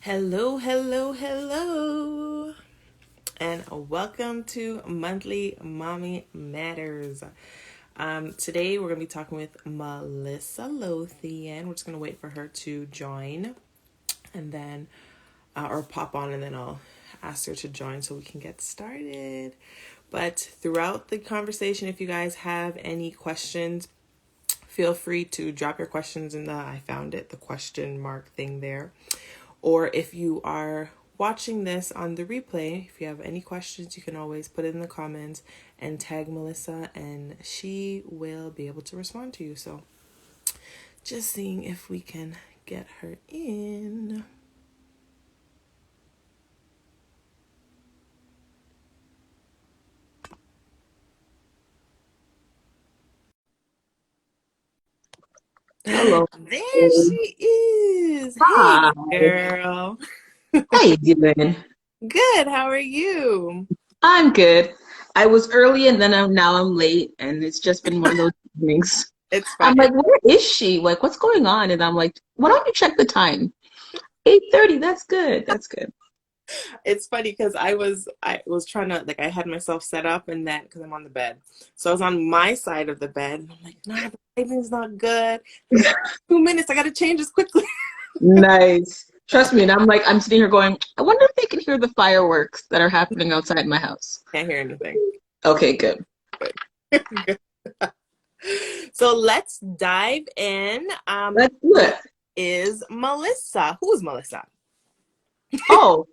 Hello, hello, hello, and welcome to Monthly Mommy Matters. Today we're going to be talking with Melissa Lothian. We're just going to wait for her to join and then, or pop on, and then I'll ask her to join so we can get started. But throughout the conversation, if you guys have any questions, feel free to drop your questions in I found it, the question mark thing there. Or if you are watching this on the replay, if you have any questions, you can always put it in the comments and tag Melissa, and she will be able to respond to you. So just seeing if we can get her in. Hello. There she is. Hey, Hi. girl. How you doing? Good. How are you? I'm good. I was early and then now I'm late, and it's just been one of those evenings. It's fine. I'm like, where is she? Like, what's going on? And I'm like, why don't you check the time? 8:30. That's good. That's good. It's funny because I was trying to, like, I had myself set up, and then because I'm on the bed, so I was on my side of the bed, and I'm like, no, the lighting's not good. There's 2 minutes. I got to change this quickly. Nice. Trust me. And I'm like, I'm sitting here going, I wonder if they can hear the fireworks that are happening outside my house. Can't hear anything. Okay, good. So let's dive in. Let's do Who it. is Melissa? Who is Melissa? Oh,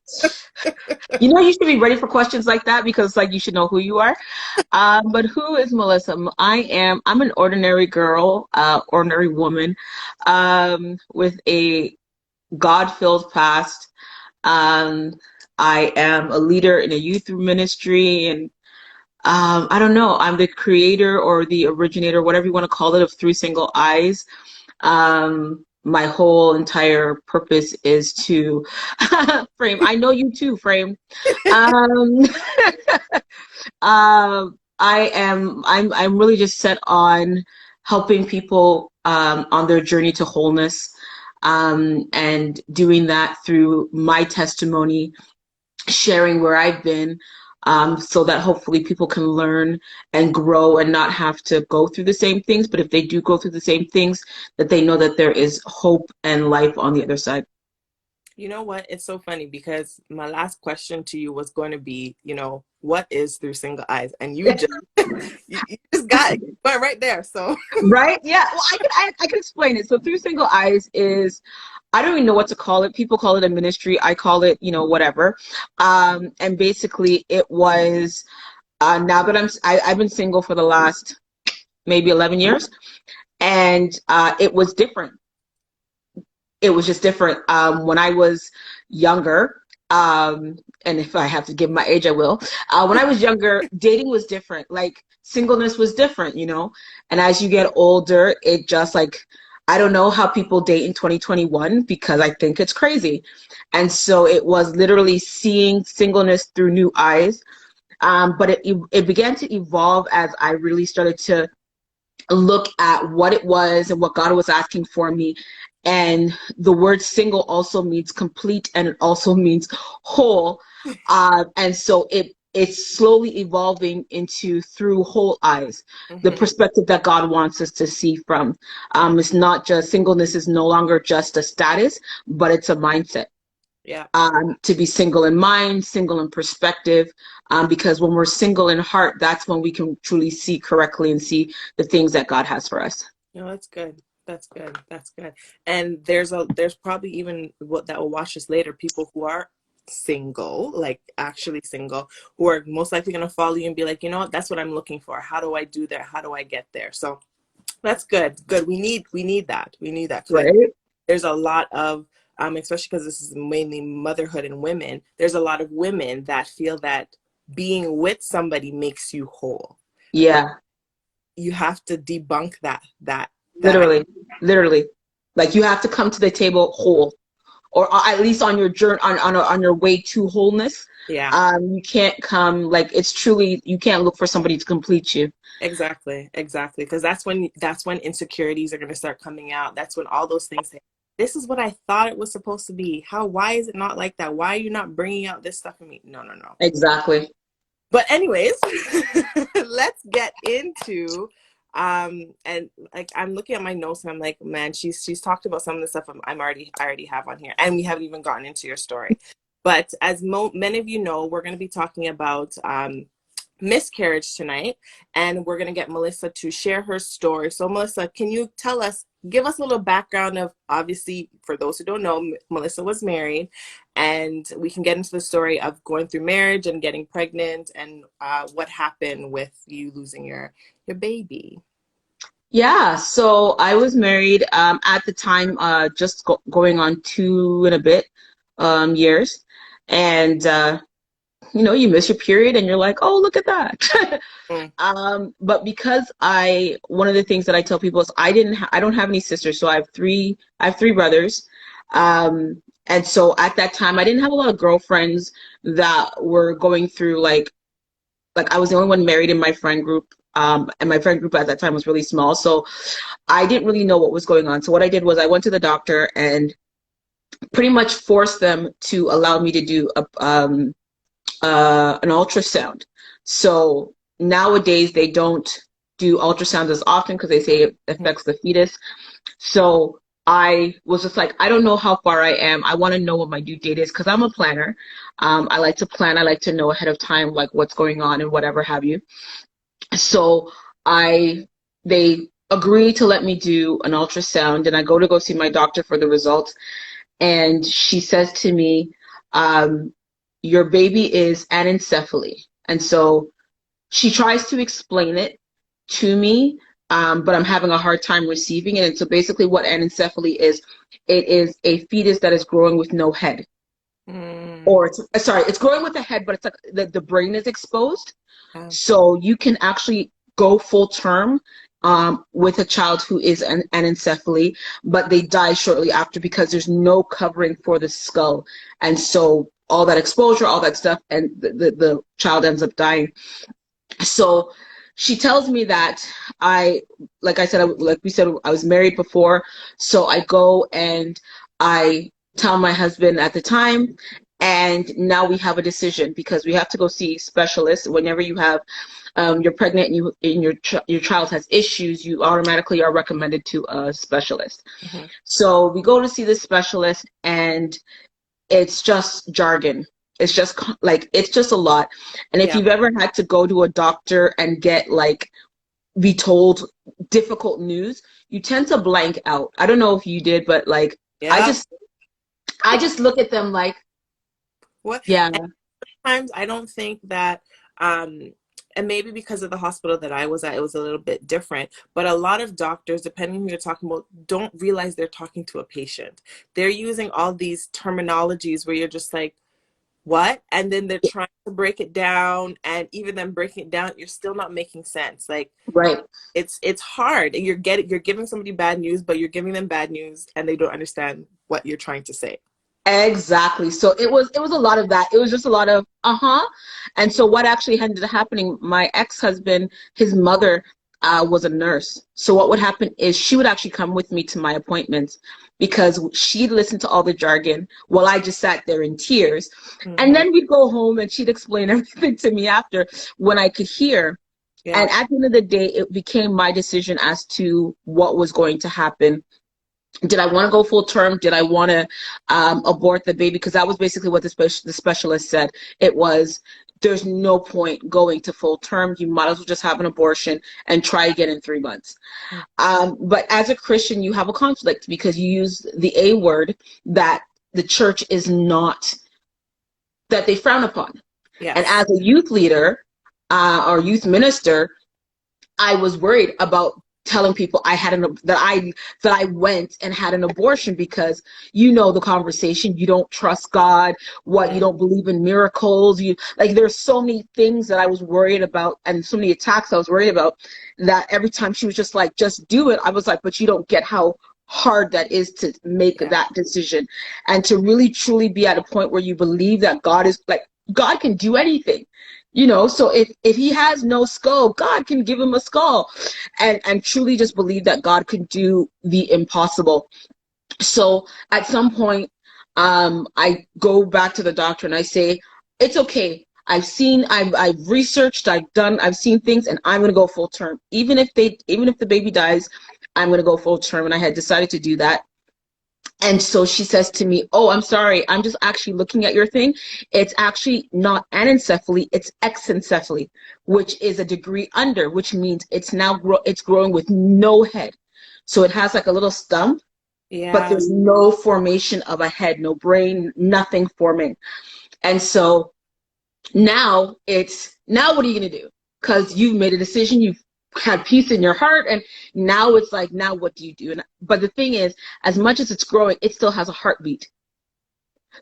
you should be ready for questions like that because like you should know who you are. But who is Melissa? I'm an ordinary girl, ordinary woman, with a God-filled past. Um, I am a leader in a youth ministry, and I don't know, I'm the creator or the originator, whatever you want to call it, of Three Single Eyes. My whole entire purpose is to frame. I know you too, frame. Um, I'm really just set on helping people on their journey to wholeness, and doing that through my testimony, sharing where I've been, so that hopefully people can learn and grow and not have to go through the same things. But if they do go through the same things, that they know that there is hope and life on the other side. You know what? It's so funny because my last question to you was going to be, what is Through Single Eyes? And you just you just got it. You went right there. So Right? Yeah. Well, I can explain it. So Through Single Eyes is, I don't even know what to call it. People call it a ministry. I call it, whatever. And basically it was, now that I've been single for the last maybe 11 years, and it was different. It was just different. When I was younger, and if I have to give my age, I will. When I was younger, dating was different. Like singleness was different, And as you get older, it just like, I don't know how people date in 2021 because I think it's crazy. And so it was literally seeing singleness through new eyes. But it began to evolve as I really started to look at what it was and what God was asking for me. And the word single also means complete, and it also means whole. And so it's slowly evolving into through whole eyes, the mhm. perspective that God wants us to see from. It's not just, singleness is no longer just a status, but it's a mindset. Yeah. To be single in mind, single in perspective, because when we're single in heart, that's when we can truly see correctly and see the things that God has for us. No, that's good. That's good. That's good. And there's probably even what that will watch us later, people who are single, like actually single, who are most likely gonna follow you and be like, you know what, that's what I'm looking for. How do I do that? How do I get there? So that's good. Good. We need that. We need that. Because Right? there's a lot of especially because this is mainly motherhood and women, there's a lot of women that feel that being with somebody makes you whole. But Yeah, you have to debunk that idea. literally, literally. Like you have to come to the table whole, or at least on your journey, on your way to wholeness. Yeah, You can't come, like, it's truly, you can't look for somebody to complete you. exactly, exactly. Because that's when insecurities are going to start coming out. That's when all those things. this is what I thought it was supposed to be. Why is it not like that? Why are you not bringing out this stuff in me? No, no, no. Exactly. But anyways, let's get into and like I'm looking at my notes and I'm like, man, she's talked about some of the stuff I already have on here, and we haven't even gotten into your story. But as many of you know, we're going to be talking about miscarriage tonight, and we're going to get Melissa to share her story. So Melissa, can you give us a little background of, obviously for those who don't know, Melissa was married, and we can get into the story of going through marriage and getting pregnant and what happened with you losing your baby. Yeah, so I was married at the time, just going on 2 and a bit years. And you miss your period and you're like, oh, look at that. Mm. But because one of the things that I tell people is I don't have any sisters, so I have three brothers. And so at that time, I didn't have a lot of girlfriends that were going through like I was the only one married in my friend group. And my friend group at that time was really small. So I didn't really know what was going on. So what I did was I went to the doctor and pretty much forced them to allow me to do an ultrasound. So nowadays they don't do ultrasounds as often because they say it affects the fetus. So I was just like, I don't know how far I am. I want to know what my due date is because I'm a planner. I like to plan. I like to know ahead of time, like what's going on and whatever have you. So they agreed to let me do an ultrasound, and I go see my doctor for the results. And she says to me, your baby is anencephaly. And so she tries to explain it to me, but I'm having a hard time receiving it. And so basically what anencephaly is, it is a fetus that is growing with no head. Or it's growing with a head, but it's like the brain is exposed. Oh. So you can actually go full term with a child who is an anencephaly, but they die shortly after because there's no covering for the skull. And so all that exposure, all that stuff, and the child ends up dying. So she tells me that like we said, I was married before. So I go and I tell my husband at the time, and now we have a decision because we have to go see specialists. Whenever you have, you're pregnant and your child has issues, you automatically are recommended to a specialist. Mm-hmm. So we go to see the specialist, and it's just jargon. It's just a lot. And if you've ever had to go to a doctor and be told difficult news, you tend to blank out. I don't know if you did, but I just look at them like, what? Yeah. And sometimes I don't think that, and maybe because of the hospital that I was at, it was a little bit different. But a lot of doctors, depending on who you're talking about, don't realize they're talking to a patient. They're using all these terminologies where you're just like, what? And then they're trying to break it down, and even then breaking it down, you're still not making sense. Like, right. It's hard. And you're giving somebody bad news, but you're giving them bad news and they don't understand what you're trying to say. Exactly. So it was a lot of that. It was just a lot of and so what actually ended up happening, my ex-husband, his mother was a nurse. So what would happen is she would actually come with me to my appointments because she'd listen to all the jargon while I just sat there in tears. Mm-hmm. And then we'd go home and she'd explain everything to me after when I could hear. Yeah. And at the end of the day, it became my decision as to what was going to happen. Did I want to go full term? Did I want to abort the baby? Because that was basically what the specialist said. It was, there's no point going to full term. You might as well just have an abortion and try again in 3 months. But as a Christian, you have a conflict because you use the A word that the church is not, that they frown upon. Yes. And as a youth leader or youth minister, I was worried about telling people that I went and had an abortion because the conversation, you don't trust God, you don't believe in miracles, there's so many things that I was worried about and so many attacks I was worried about that every time she was just like, just do it, I was like, but you don't get how hard that is to make that decision and to really truly be at a point where you believe that God can do anything. So if he has no skull, God can give him a skull, and truly just believe that God could do the impossible. So at some point, I go back to the doctor and I say, it's okay. I've researched, I've seen things, and I'm going to go full term. Even if the baby dies, I'm going to go full term. And I had decided to do that. And so she says to me, oh, I'm sorry. I'm just actually looking at your thing. It's actually not anencephaly. It's exencephaly, which is a degree under, which means it's growing with no head. So it has like a little stump, but Yeah. there's no formation of a head, no brain, nothing forming. And so now what are you going to do? Because you've made a decision, you've had peace in your heart, and now it's like, now what do you do? But the thing is, as much as it's growing, it still has a heartbeat.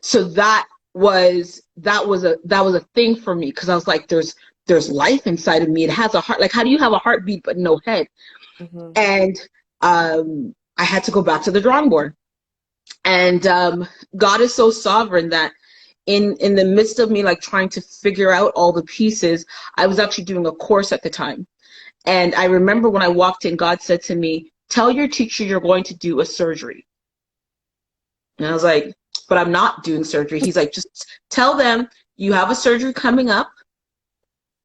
So that was a thing for me, because I was like, there's life inside of me. It has a heart. Like, how do you have a heartbeat but no head? Mm-hmm. And I had to go back to the drawing board. And God is so sovereign that in the midst of me like trying to figure out all the pieces, I was actually doing a course at the time. And I remember when I walked in, God said to me, tell your teacher you're going to do a surgery. And I was like, but I'm not doing surgery. He's like, just tell them you have a surgery coming up.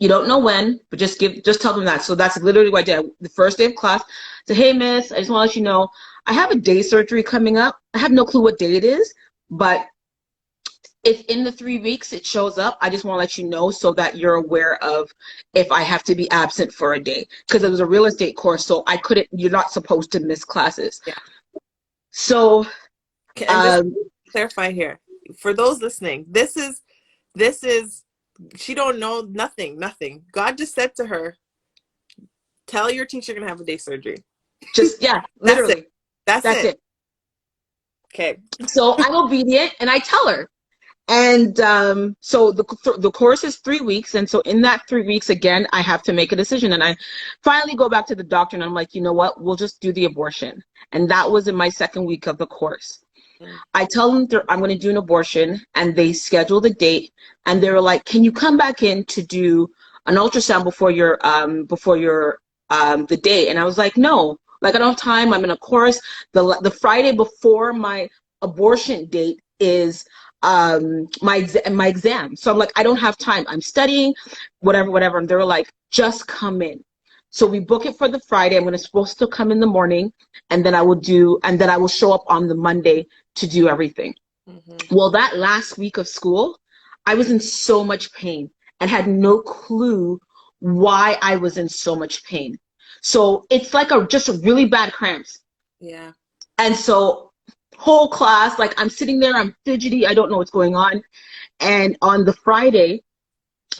You don't know when, but just tell them that. So that's literally what I did. The first day of class, I said, hey, miss, I just want to let you know, I have a day surgery coming up. I have no clue what day it is, but if in the 3 weeks it shows up, I just want to let you know so that you're aware of if I have to be absent for a day. Because it was a real estate course, so you're not supposed to miss classes. Yeah. So, Okay, and just clarify here for those listening, this is she don't know nothing. God just said to her, tell your teacher you're gonna have a day surgery. just, yeah, That's it. literally. That's That's it. it. Okay. So I'm obedient and I tell her. And so the course is 3 weeks. And so in that 3 weeks, again, I have to make a decision. And I finally go back to the doctor and I'm like, you know what? We'll just do the abortion. And that was in my 2nd week of the course. Mm. I tell them I'm going to do an abortion, and they scheduled a date. And they were like, can you come back in to do an ultrasound before your the day? And I was like, no, like I don't have time. I'm in a course. The Friday before my abortion date is my exam. So I'm like, I don't have time. I'm studying, whatever. And they were like, just come in. So we book it for the Friday. Supposed to come in the morning, and then I will show up on the Monday to do everything. Mm-hmm. Well, that last week of school, I was in so much pain and had no clue why I was in so much pain. So it's like just a really bad cramps. Yeah. And so whole class, like I'm sitting there, I'm fidgety, I don't know what's going on. And on the Friday,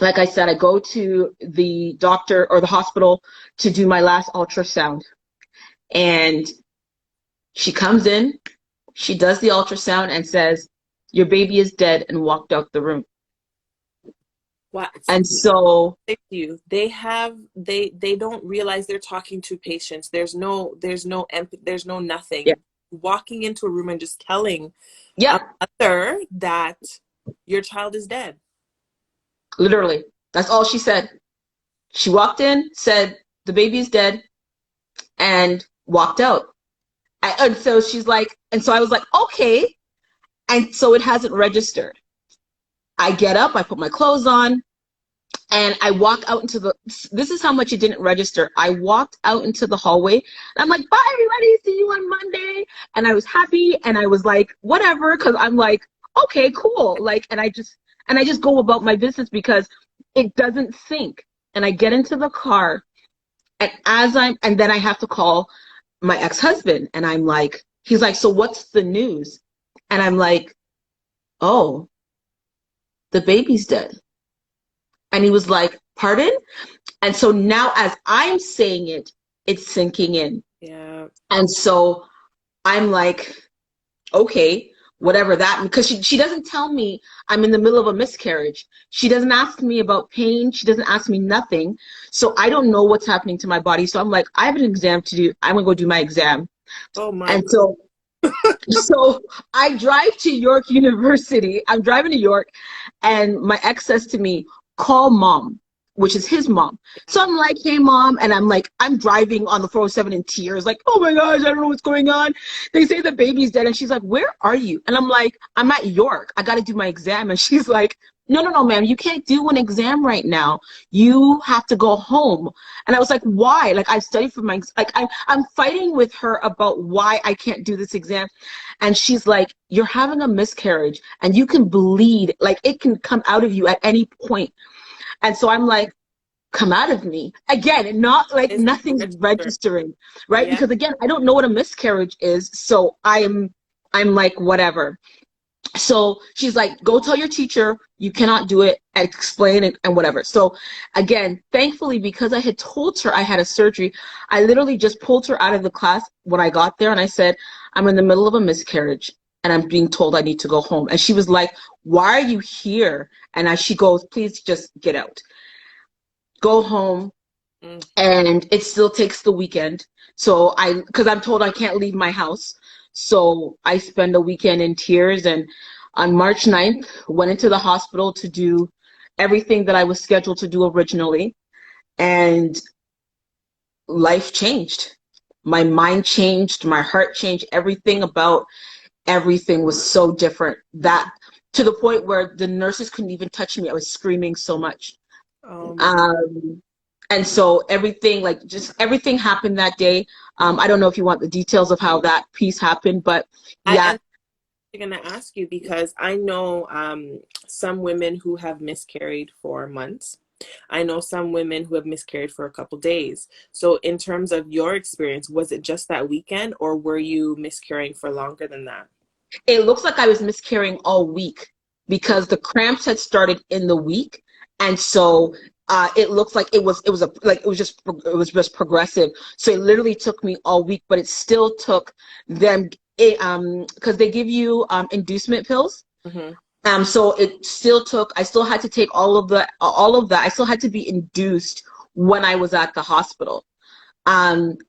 like I said, I go to the doctor or the hospital to do my last ultrasound. And she comes in, she does the ultrasound and says, your baby is dead, and walked out the room. What? And so They don't realize they're talking to patients. There's no empathy, there's no nothing. yeah, Walking into a room and just telling a yeah, mother that your child is dead. literally. That's all she said. She walked in, said, the baby is dead, and walked out. And so she's like, and so I was like, okay. And so it hasn't registered. I get up, I put my clothes on, and I walk out this is how much it didn't register. I walked out into the hallway, and I'm like, bye, everybody, see you on Monday. And I was happy, and I was like, whatever, because I'm like, okay, cool. Like, and I just go about my business because it doesn't sink. And I get into the car, and then I have to call my ex-husband, and I'm like, he's like, so what's the news? And I'm like, oh, the baby's dead. And he was like, pardon? And so now as I'm saying it, it's sinking in. Yeah. And so I'm like, okay, whatever that, because she doesn't tell me I'm in the middle of a miscarriage. She doesn't ask me about pain. She doesn't ask me nothing. So I don't know what's happening to my body. So I'm like, I have an exam to do. I'm going to go do my exam. Oh my. And so I drive to York University. I'm driving to York, and my ex says to me, call mom. which is his mom. So I'm like, hey, mom. And I'm driving on the 407 in tears, like, oh my gosh, I don't know what's going on. They say the baby's dead. And she's like, where are you? And I'm like, I'm at York. I got to do my exam. And she's like, no, no, no, ma'am, you can't do an exam right now. You have to go home. And I was like, why? Like, I studied for my, like, I'm fighting with her about why I can't do this exam. And she's like, you're having a miscarriage and you can bleed. Like, it can come out of you at any point. And so I'm like, come out of me. Again, not like It's nothing's registered. registering, right? Yeah. Because again, I don't know what a miscarriage is. So I'm like, whatever. So she's like, go tell your teacher you cannot do it, and explain it and whatever. So again, thankfully, because I had told her I had a surgery, I literally just pulled her out of the class when I got there and I said, I'm in the middle of a miscarriage and I'm being told I need to go home. And she was like, why are you here? And as she goes, please just get out. Go home. Mm. And it still takes the weekend. So because I'm told I can't leave my house. So I spend a weekend in tears. And on March 9th, went into the hospital to do everything that I was scheduled to do originally. And life changed. My mind changed. My heart changed. Everything about everything was so different, that to the point where the nurses couldn't even touch me. I was screaming so much. Oh my God. Um, and so everything, like just everything happened that day. I don't know if you want the details of how that piece happened, but yeah, I'm going to ask you because I know some women who have miscarried for months. I know some women who have miscarried for a couple days. So in terms of your experience, was it just that weekend or were you miscarrying for longer than that? it looks like I was miscarrying all week because the cramps had started in the week, and so it looks like it was just progressive. So it literally took me all week, but it still took them because they give you inducement pills. Hmm. So it still took, I still had to take all of that. I still had to be induced when I was at the hospital. And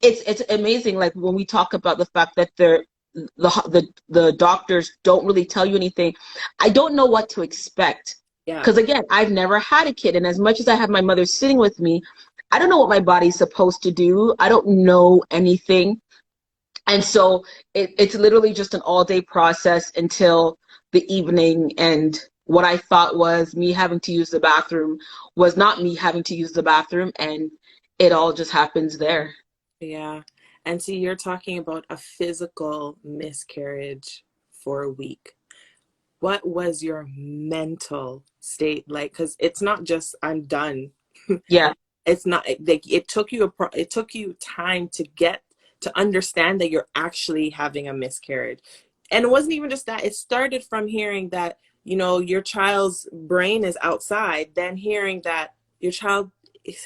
it's amazing, like when we talk about the fact that the doctors don't really tell you anything. I don't know what to expect. Yeah. Because again, I've never had a kid. And as much as I have my mother sitting with me, I don't know what my body's supposed to do. I don't know anything. And so it's literally just an all-day process until the evening. And what I thought was me having to use the bathroom was not me having to use the bathroom. And it all just happens there. Yeah. And see, you're talking about a physical miscarriage for a week. What was your mental state like? Because it's not just I'm done. Yeah. It's not like it took you time to get to understand that you're actually having a miscarriage. And it wasn't even just that. It started from hearing that, your child's brain is outside, then hearing that your child's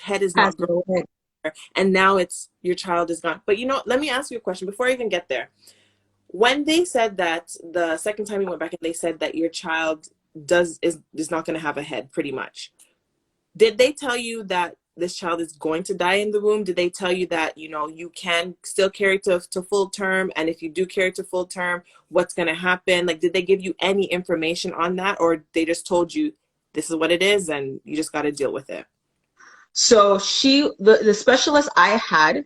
head is Has not no head. and now it's your child is gone. But let me ask you a question before I even get there. When they said that the second time you went back and they said that your child is not going to have a head, pretty much, did they tell you that this child is going to die in the womb? Did they tell you that you can still carry to full term, and if you do carry to full term, what's going to happen? Like, did they give you any information on that, or they just told you this is what it is and you just got to deal with it? So the specialist I had,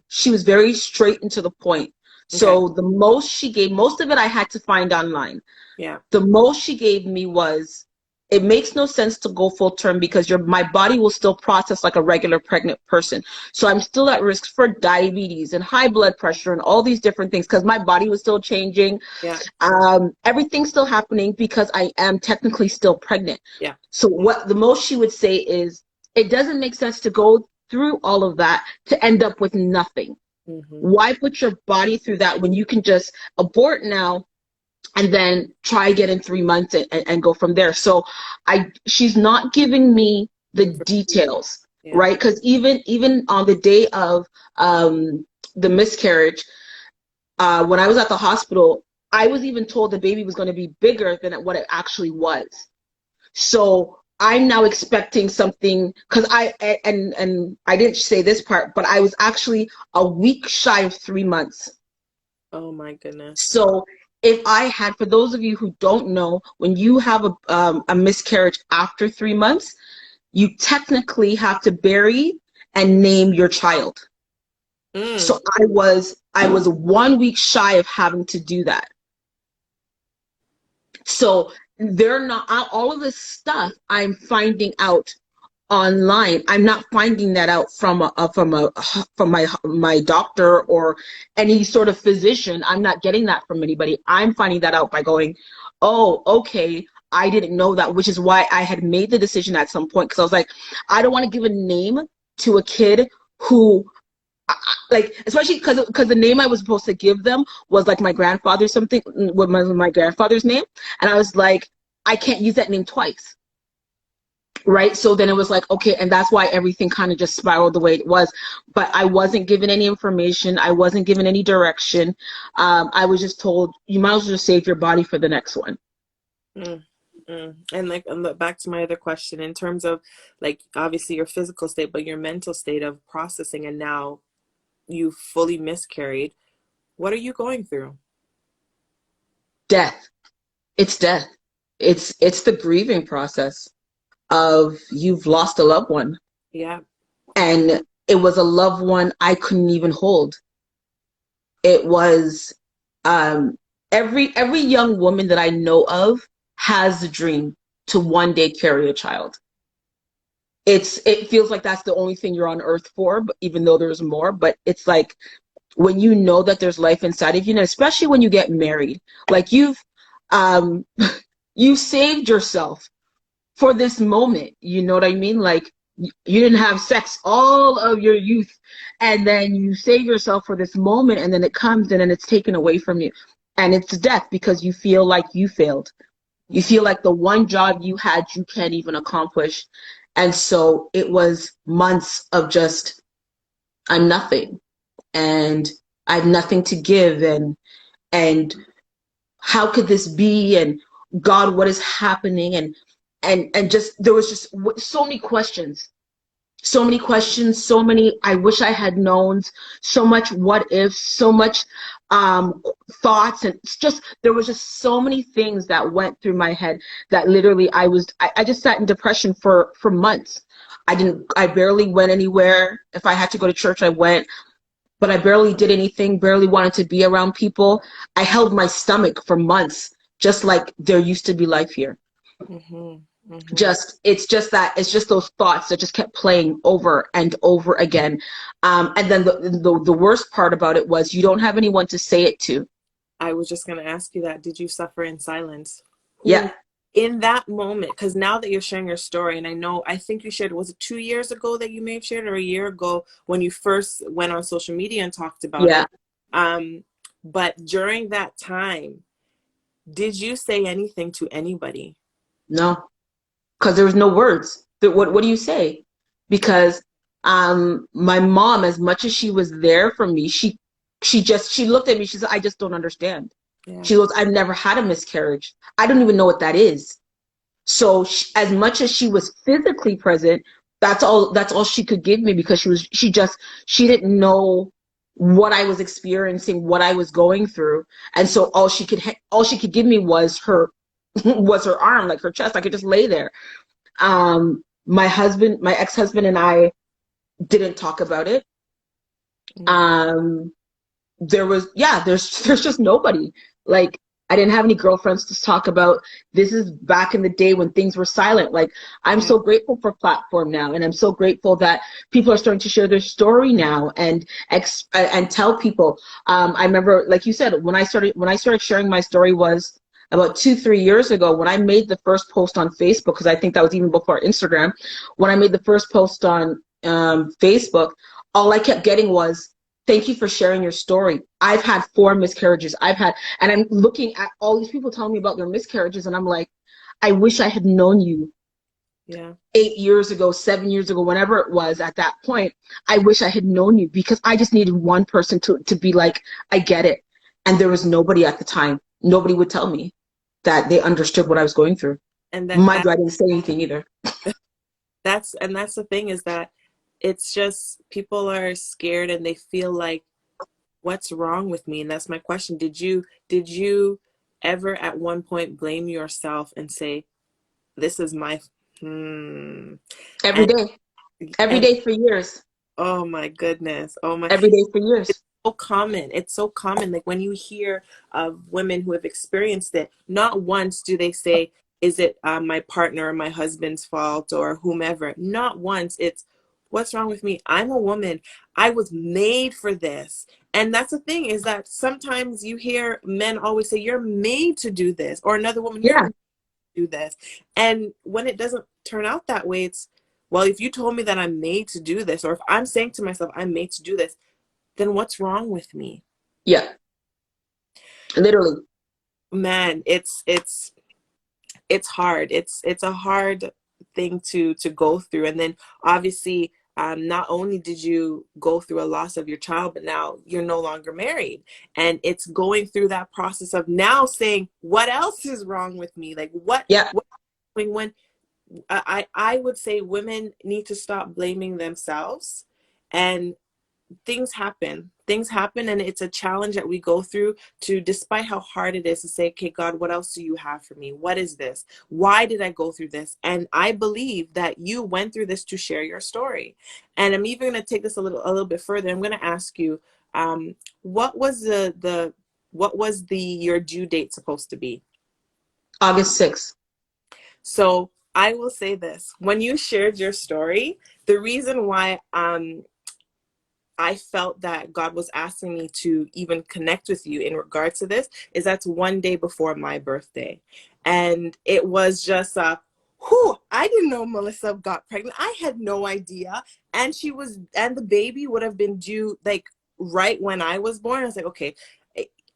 she was very straight and to the point. Okay. So the most she gave, most of it I had to find online. Yeah. The most she gave me was, it makes no sense to go full term because my body will still process like a regular pregnant person. So I'm still at risk for diabetes and high blood pressure and all these different things because my body was still changing. Yeah. Everything's still happening because I am technically still pregnant. Yeah. So what the most she would say is, it doesn't make sense to go through all of that to end up with nothing. Hmm. Why put your body through that when you can just abort now and then try again in 3 months and go from there? So she's not giving me the details, Yeah. right? Because even on the day of the miscarriage, when I was at the hospital, I was even told the baby was going to be bigger than what it actually was. So I'm now expecting something, because and I didn't say this part, but I was actually a week shy of 3 months. Oh my goodness. So if I had, for those of you who don't know, when you have a miscarriage after 3 months, you technically have to bury and name your child. Mm. So I was 1 week shy of having to do that. So they're not all of this stuff I'm finding out online. I'm not finding that out from my doctor or any sort of physician. I'm not getting that from anybody. I'm finding that out by going, oh, okay, I didn't know that, which is why I had made the decision at some point, because I was like, I don't want to give a name to a kid who, like, especially because the name I was supposed to give them was like my grandfather something with my grandfather's name, and I was like, I can't use that name twice, right? So then it was like, okay, and that's why everything kind of just spiraled the way it was. But I wasn't given any information. I wasn't given any direction. I was just told, you might as well just save your body for the next one. Mm. Mm. And like, back to my other question, in terms of like obviously your physical state, but your mental state of processing, and now you fully miscarried. What are you going through? Death. It's death. It's the grieving process of you've lost a loved one. Yeah. And it was a loved one I couldn't even hold. It was um, every young woman that I know of has a dream to one day carry a child. It feels like that's the only thing you're on earth for, but even though there's more. But it's like when you know that there's life inside of you, and especially when you get married, like um you saved yourself for this moment. You know what I mean? Like you didn't have sex all of your youth, and then you save yourself for this moment, and then it comes and then it's taken away from you. And it's death because you feel like you failed. You feel like the one job you had, you can't even accomplish. And so it was months of just, I'm nothing. And I have nothing to give. And how could this be? And God, what is happening? And just, there was just so many questions, so many I wish I had known, so much what if, so much um thoughts, and it's just there was just so many things that went through my head that literally I just sat in depression for months. I barely went anywhere. If I had to go to church, I went, but I barely did anything, barely wanted to be around people. I held my stomach for months, just like there used to be life here. Mm-hmm. Mm-hmm. Just it's just those thoughts that just kept playing over and over again. And then the worst part about it was you don't have anyone to say it to. I was just going to ask you that. Did you suffer in silence? Yeah, Who, in that moment, because now that you're sharing your story, and I know, I think you shared, was it 2 years ago that you may have shared, or a year ago when you first went on social media and talked about yeah. it? Um, but during that time, did you say anything to anybody? No, because there was no words. What do you say? Because my mom, as much as she was there for me, she looked at me, she said, I just don't understand. Yeah. She goes, I've never had a miscarriage. I don't even know what that is. So as much as she was physically present, that's all she could give me, because she didn't know what I was experiencing, what I was going through. And so all she could give me was her was her arm, like her chest. I could just lay there. My ex-husband and I didn't talk about it. Mm. Um there's just nobody. Like, I didn't have any girlfriends to talk about. This is back in the day when things were silent. Like, I'm Yeah. so grateful for platform now, and I'm so grateful that people are starting to share their story now and tell people. I remember, like you said, when I started sharing my story was about 2-3 years ago, when I made the first post on Facebook, because I think that was even before Instagram. When I made the first post on Facebook, all I kept getting was, thank you for sharing your story. I've had 4 miscarriages. And I'm looking at all these people telling me about their miscarriages, and I'm like, I wish I had known you Yeah. 8 years ago, 7 years ago, whenever it was at that point. I wish I had known you, because I just needed one person to be like, I get it. And there was nobody at the time. Nobody would tell me that they understood what I was going through. And Mind you, I didn't say anything either. that's the thing, is that it's just people are scared and they feel like, what's wrong with me? And that's my question. Did you ever at one point blame yourself and say, this is Hmm. Every And day, every and day for years, oh my goodness. Oh my. every day for years. So common. It's so common. Like when you hear of women who have experienced it, not once do they say, "Is it my partner or my husband's fault or whomever?" Not once. It's, "What's wrong with me? I'm a woman. I was made for this." And that's the thing, is that sometimes you hear men always say, "You're made to do this," or another woman, "You're Yeah, made to do this." And when it doesn't turn out that way, it's, well, if you told me that I'm made to do this, or if I'm saying to myself, I'm made to do this, then what's wrong with me? yeah, literally. Man, it's hard. It's a hard thing to go through. And then obviously, not only did you go through a loss of your child, but now you're no longer married, and it's going through that process of now saying, what else is wrong with me? Like Yeah, what when I would say women need to stop blaming themselves, and things happen, and it's a challenge that we go through, to, despite how hard it is, to say, okay, God, what else do you have for me? What is this? Why did I go through this? And I believe that you went through this to share your story. And I'm even going to take this a little bit further. I'm going to ask you, what was the your due date supposed to be? August 6th. So I will say this: when you shared your story, the reason why I felt that God was asking me to even connect with you in regards to this is that's one day before my birthday. And it was just I didn't know Melissa got pregnant. I had no idea. And the baby would have been due like right when I was born. I was like, okay,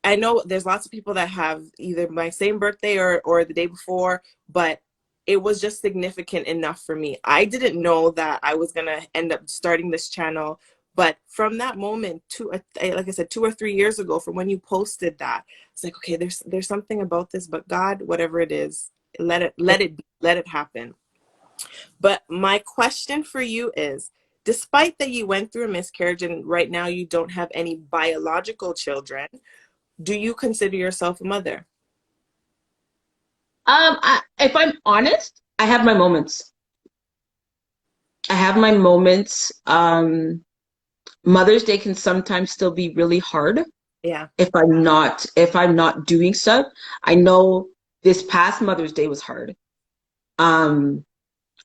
I know there's lots of people that have either my same birthday or the day before, but it was just significant enough for me. I didn't know that I was going to end up starting this channel, but from that moment, like I said, 2 or 3 years ago, from when you posted that, it's like, okay, there's something about this, but God, whatever it is, let it be, let it happen. But my question for you is, despite that you went through a miscarriage and right now you don't have any biological children, do you consider yourself a mother? If I'm honest, I have my moments. I have my moments. Mother's Day can sometimes still be really hard Yeah. if I'm not doing stuff. I know this past Mother's Day was hard. Um,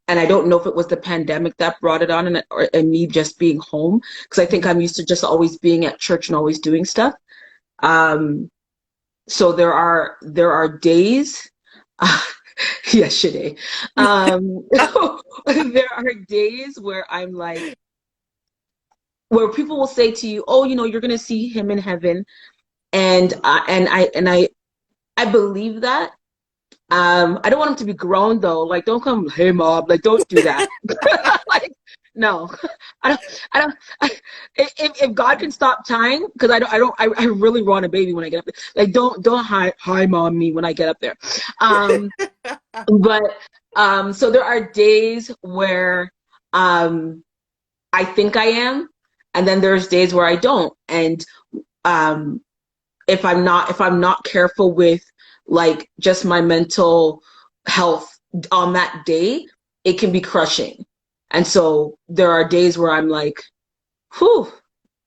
and I don't know if it was the pandemic that brought it on, and me just being home, because I think Mhm. I'm used to just always being at church and always doing stuff. Um, so there are days. Yes, Shade. There are days where I'm like, where people will say to you, "Oh, you're gonna see him in heaven," and I believe that. I don't want him to be grown though. Like, don't come, "Hey, mom," like, don't do that. Like, no, I don't. I don't. If God can stop time, because I really want a baby when I get up there. Like, don't hi mom me when I get up there. Um, but so there are days where um I think I am, and then there's days where I don't. And um if I'm not careful with, like, just my mental health on that day, it can be crushing. And so there are days where I'm like, whew,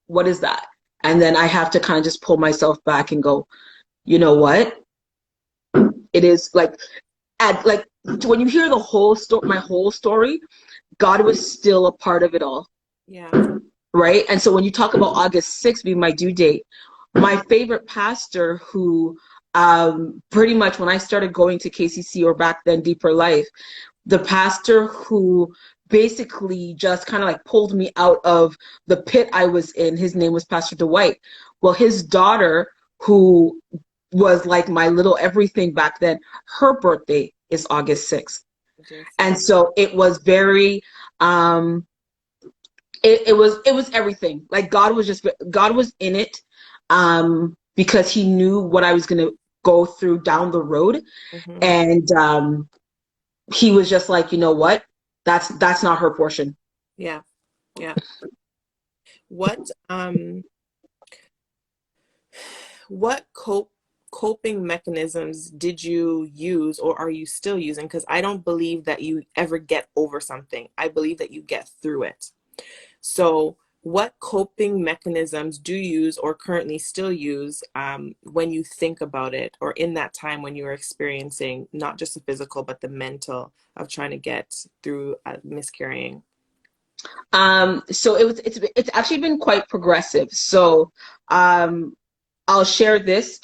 what is that? And then I have to kind of just pull myself back and go, you know what? It is like, like, when you hear the whole story, my whole story, God was still a part of it all, Yeah. right? And so when you talk about August 6th being my due date, my favorite pastor, who pretty much when I started going to KCC, or back then Deeper Life, the pastor who basically just kind of like pulled me out of the pit I was in, his name was Pastor Dwight. Well, his daughter, who was like my little everything back then, her birthday is August 6th. And Interesting. so it was very um it was everything. Like, God was in it, because he knew what I was going to go through down the road. Hmm. And he was just like, you know what, that's not her portion. Yeah. Yeah. What um what coping mechanisms did you use or are you still using? Because I don't believe that you ever get over something. I believe that you get through it. So, what coping mechanisms do you use or currently still use when you think about it, or in that time when you are experiencing not just the physical but the mental of trying to get through miscarrying? So it's actually been quite progressive. So um, I'll share this.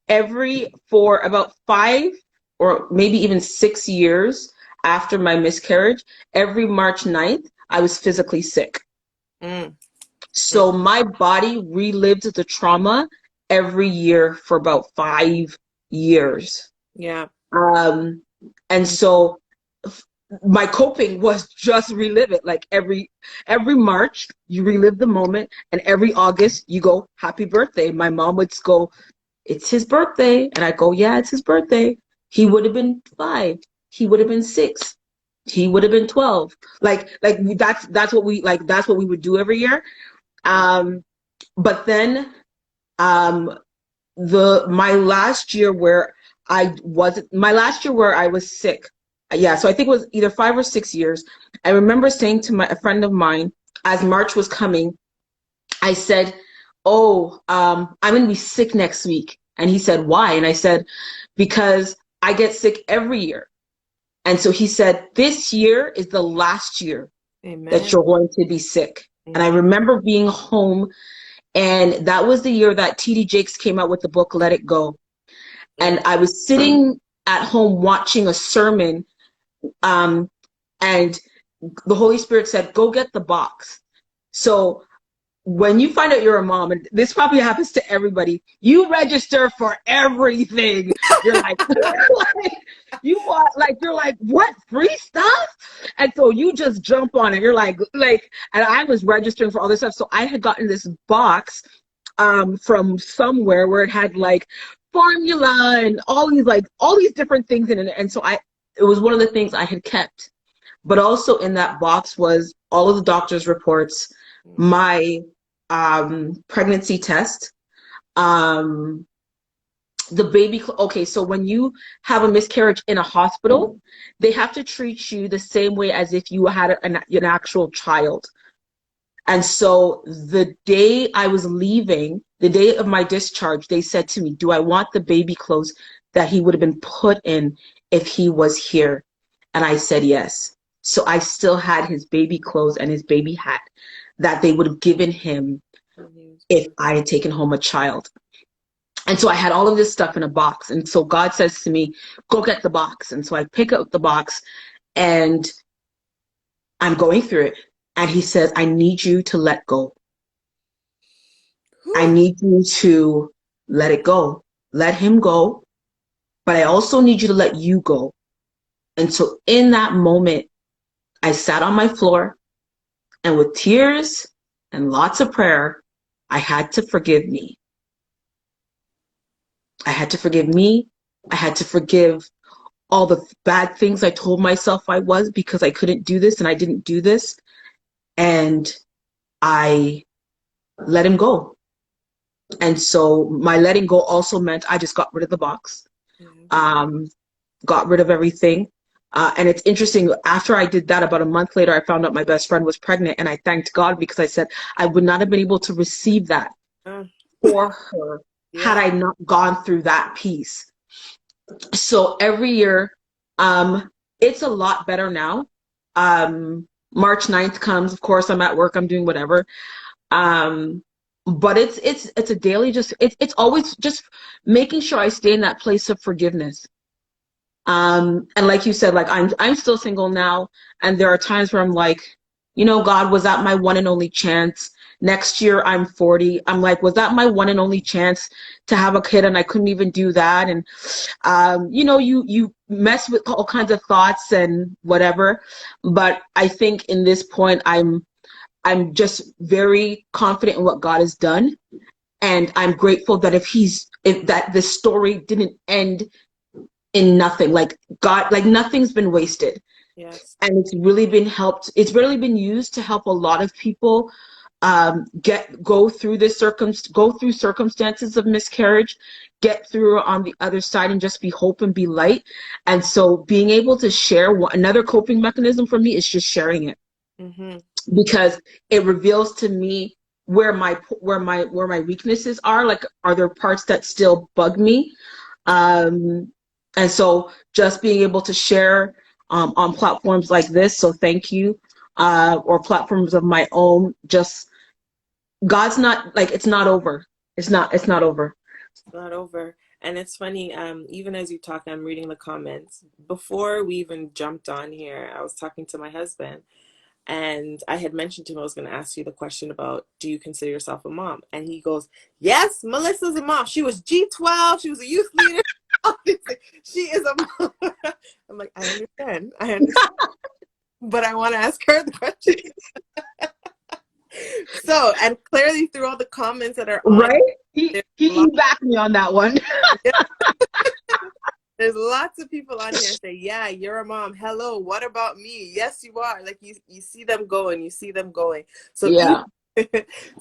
Every for about 5 or maybe even 6 years after my miscarriage, every March 9th, I was physically sick. Mm, mm, So my body relived the trauma every year for about 5 years. yeah. Um, and Mm, so my coping was just relive it. Like every March, you relive the moment, and every August, you go, "Happy birthday." My mom would go, "It's his birthday," and I go, "Yeah, it's his birthday." He would have been 5. He would have been 6. He would have been 12. Like that's what we like. That's what we would do every year. Um, but then um, the my last year where my last year where I was sick. Yeah, so I think it was either 5 or 6 years. I remember saying to a friend of mine as March was coming, I said, "Oh, I'm gonna be sick next week." And he said, "Why?" And I said, "Because I get sick every year." And so he said, "This year is the last year that amen. you're going to be sick." And I Amen. remember being home, and that was the year that TD Jakes came out with the book Let It Go. And Mm, I was sitting at home watching a sermon, um, and the Holy Spirit said, "Go get the box." So when you find out you're a mom, and this probably happens to everybody, you register for everything. You're like, you're like, what, free stuff? And so you just jump on it. You're like, and I was registering for all this stuff. So I had gotten this box from somewhere where it had like formula and all these different things in it. And so it was one of the things I had kept. But also in that box was all of the doctor's reports, mm, my pregnancy test, um, the baby. Okay, so when you have a miscarriage in a hospital, they have to treat you the same way as if you had an actual child. And so the day I was leaving, the day of my discharge, they said to me, "Do I want the baby clothes that he would have been put in if he was here?" And I said yes. So I still had his baby clothes and his baby hat that they would have given him if mm, I had taken home a child. And so I had all of this stuff in a box. And so God says to me, "Go get the box." And so I pick up the box and I'm going through it. And he says, "I need you to let go. I whew, need you to let it go. Let him go. But I also need you to let you go." And so in that moment, I sat on my floor, and with tears and lots of prayer, I had to forgive me. I had to forgive me. I had to forgive all the bad things I told myself I was because I couldn't do this and I didn't do this. And I let him go. And so my letting go also meant I just got rid of the box, yeah. um, got rid of everything. And it's interesting, after I did that, about a month later, I found out my best friend was pregnant. And I thanked God because I said I would not have been able to receive that Uh, for her had yeah. I not gone through that piece. So every year, um, it's a lot better now. March 9th comes, of course, I'm at work, I'm doing whatever. Um, but it's a daily, just it's always just making sure I stay in that place of forgiveness. And like you said, like I'm still single now, and there are times where I'm like, God, was that my one and only chance? Next year I'm 40. I'm like, was that my one and only chance to have a kid, and I couldn't even do that? And you mess with all kinds of thoughts and whatever. But I think in this point, I'm just very confident in what God has done, and I'm grateful that if that the story didn't end in nothing. Like God, like nothing's been wasted. Yes. And it's really been used to help a lot of people go through circumstances of miscarriage, get through on the other side, and just be hope and be light. And so being able to share, another coping mechanism for me is just sharing it, Mm-hmm. because it reveals to me where my weaknesses are. Like, are there parts that still bug me? And so just being able to share on platforms like this, so thank you, or platforms of my own, just God's not, like, it's not over. It's not over. It's not over. And it's funny, even as you talk, I'm reading the comments. Before we even jumped on here, I was talking to my husband, and I had mentioned to him I was going to ask you the question about, do you consider yourself a mom? And he goes, yes, Melissa's a mom. She was G12. She was a youth leader. She is a mom. I'm like, I understand. But I want to ask her the question. So, and clearly through all the comments that are on, Right? He backed me on that one. there's lots of people on here say, yeah, you're a mom. Hello, what about me? Yes, you are. Like, you see them going, So Yeah.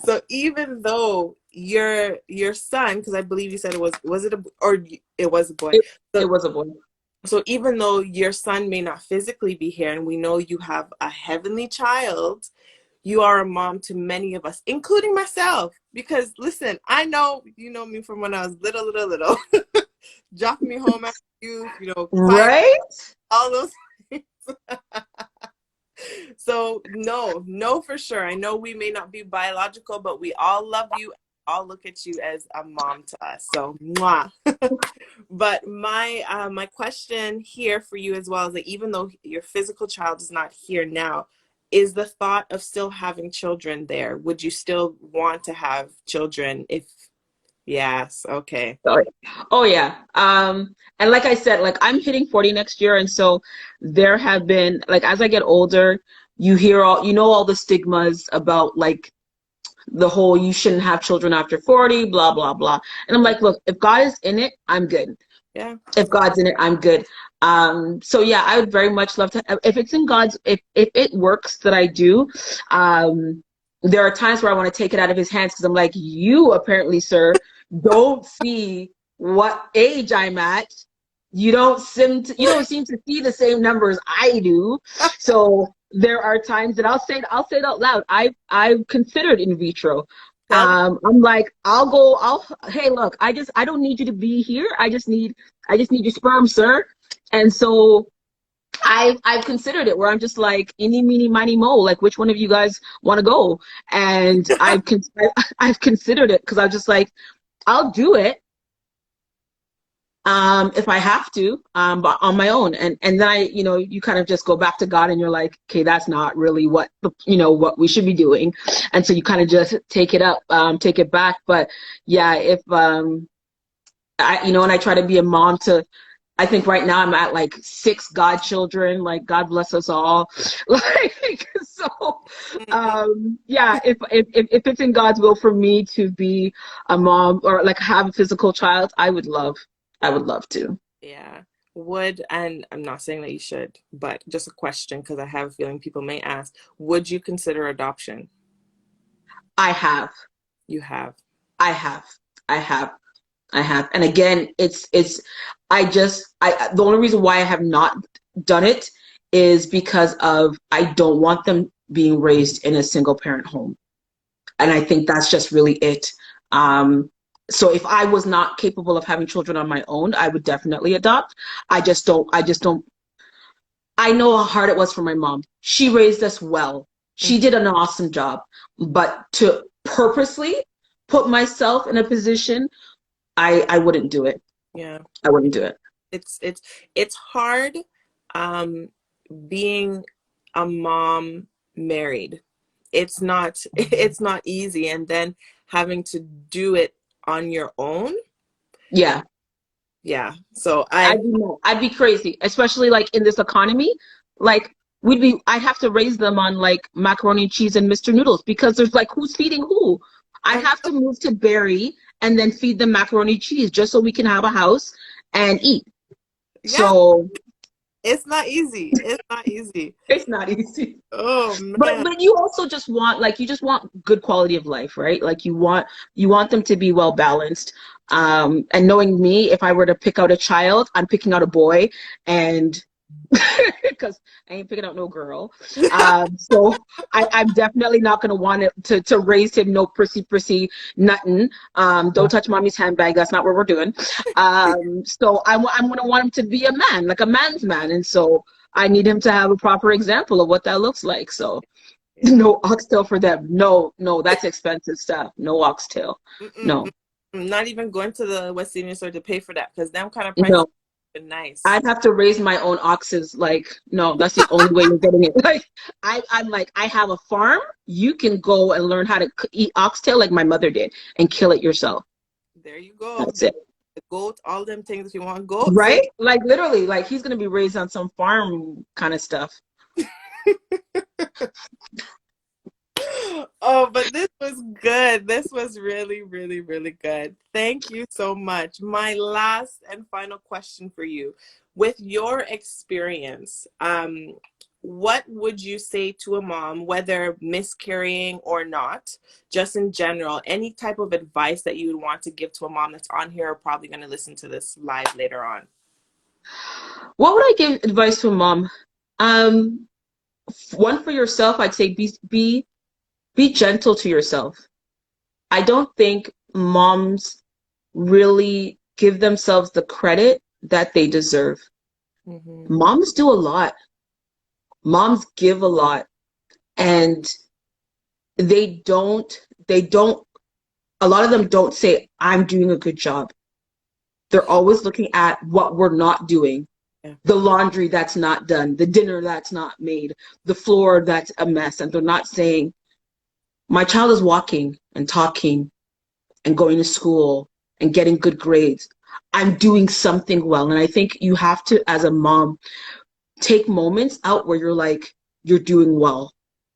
so even though your son, because I believe you said it was it a, or it was a boy. It was a boy. So even though your son may not physically be here, and we know you have a heavenly child, you are a mom to many of us, including myself. Because listen, I know you know me from when I was little, dropping me home after fire, Right? all those things. So no, for sure. I know we may not be biological, but we all love you. All look at you as a mom to us. So mwah. But my question here for you as well is that even though your physical child is not here now, is the thought of still having children there? Would you still want to have children if yes, okay. Oh yeah. And like I said, like, I'm hitting 40 next year, and so there have been, like, as I get older, all the stigmas about, like, the whole you shouldn't have children after 40, blah blah blah. And I'm like, look, if God is in it, I'm good. Yeah. If God's in it, I'm good. So yeah, I would very much love to, if it's in God's, if it works that I do. There are times where I want to take it out of his hands, because I'm like, you apparently, sir, don't see what age I'm at. You don't seem to see the same numbers I do. So there are times that I'll say it out loud. I've considered in vitro. I'm like, hey, look, I don't need you to be here. I just need your sperm, sir. And so I've considered it, where I'm just like, eeny, meeny, miny, mo, like, which one of you guys want to go? And I've considered it, because I'm just like, I'll do it if I have to, but on my own. And then you kind of just go back to God, and you're like, okay, that's not really what we should be doing. And so you kind of just take it back. But yeah, if and I try to be a mom to, I think right now I'm at like 6 godchildren. Like, God bless us all. Like, so, yeah, if it's in God's will for me to be a mom, or like have a physical child, I would love to. Yeah. And I'm not saying that you should, but just a question, because I have a feeling people may ask, would you consider adoption? I have. You have. I have. I have. I have. And again, the only reason why I have not done it is because of, I don't want them being raised in a single parent home. And I think that's just really it. So if I was not capable of having children on my own, I would definitely adopt. I just don't, I know how hard it was for my mom. She raised us well. She did an awesome job. But to purposely put myself in a position, I wouldn't do it. Yeah. I wouldn't do it. It's hard being a mom married. It's not easy, and then having to do it on your own. Yeah. Yeah. So I'd be crazy, especially like in this economy. Like, I'd have to raise them on like macaroni and cheese and Mr. Noodles, because there's like, who's feeding who? I have to move to Barrie and then feed them macaroni and cheese just so we can have a house and eat. Yeah. So It's not easy. It's not easy. It's not easy. Oh But man. but you also just want, like, you just want good quality of life, right? Like you want them to be well balanced. And knowing me, if I were to pick out a child, I'm picking out a boy, and because I ain't picking out no girl. So I'm definitely not gonna want it to raise him no prissy nothing. Don't touch mommy's handbag. That's not what we're doing. So I'm gonna want him to be a man, like a man's man, and so I need him to have a proper example of what that looks like. So no oxtail for them. No, no, that's expensive stuff. No oxtail. Mm-mm, No, mm-mm. Not even going to the West Indian store to pay for that because them kind of prices no. are nice. I'd have to raise my own oxes. Like, no, that's the only way you're getting it. Like, I'm like, I have a farm. You can go and learn how to eat oxtail like my mother did and kill it yourself. There you go. That's it. The goat, all them things. If you want goats, Right? Like, literally, like, he's going to be raised on some farm kind of stuff. oh, but this was good. This was really, really, really good. Thank you so much. My last and final question for you. With your experience, what would you say to a mom, whether miscarrying or not, just in general, any type of advice that you would want to give to a mom that's on here or probably going to listen to this live later on? What would I give advice to a mom? Um, One, for yourself, I'd say be gentle to yourself. I don't think moms really give themselves the credit that they deserve. Mm-hmm. Moms do a lot. Moms give a lot, and they don't a lot of them don't say I'm doing a good job. They're always looking at what we're not doing. Yeah. The laundry that's not done, the dinner that's not made, the floor that's a mess, and they're not saying my child is walking and talking and going to school and getting good grades. I'm doing something well. And I think you have to, as a mom, take moments out where you're like, you're doing well.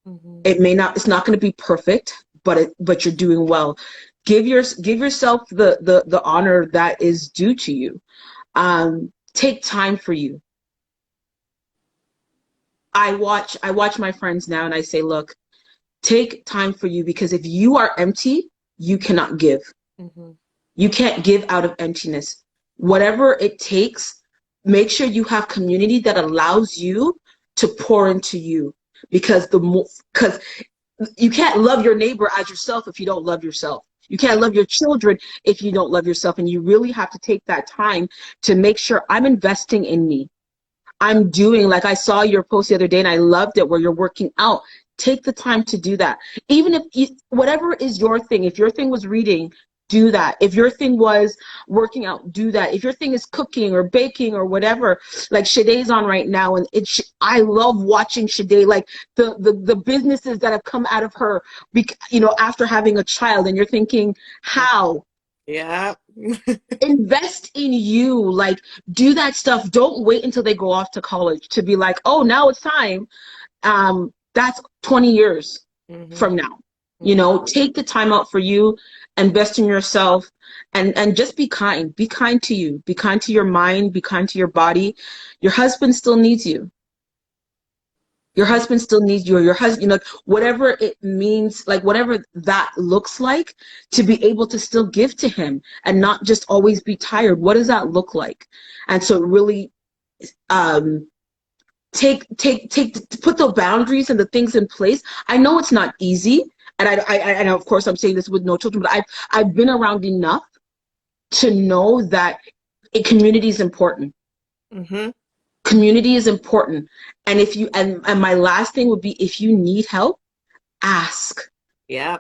Mm-hmm. It's not going to be perfect, but you're doing well. Give yourself the honor that is due to you. Take time for you. I watch my friends now and I say, look, take time for you, because if you are empty, you cannot give. Mm-hmm. You can't give out of emptiness. Whatever it takes, make sure you have community that allows you to pour into you, because because you can't love your neighbor as yourself if you don't love yourself. You can't love your children if you don't love yourself. And you really have to take that time to make sure I'm investing in me. I'm doing, like, I saw your post the other day and I loved it, where you're working out. Take the time to do that. Even if whatever is your thing, if your thing was reading, do that. If your thing was working out, do that. If your thing is cooking or baking or whatever, like Shaday's on right now, and I love watching Shaday, like the businesses that have come out of her, after having a child, and you're thinking, how? Yeah. Invest in you, like, do that stuff. Don't wait until they go off to college to be like, oh, now it's time. That's 20 years Mm-hmm. from now. Mm-hmm. Take the time out for you, invest in yourself, and just be kind. Be kind to you. Be kind to your mind. Be kind to your body. Your husband still needs you. Your husband still needs you, or your husband, whatever it means, like whatever that looks like, to be able to still give to him and not just always be tired. What does that look like? And so really, put the boundaries and the things in place. I know it's not easy. And I know, of course, I'm saying this with no children, but I've been around enough to know that a community is important. Mm-hmm. Community is important. And if you, and my last thing would be, if you need help, ask. Yeah.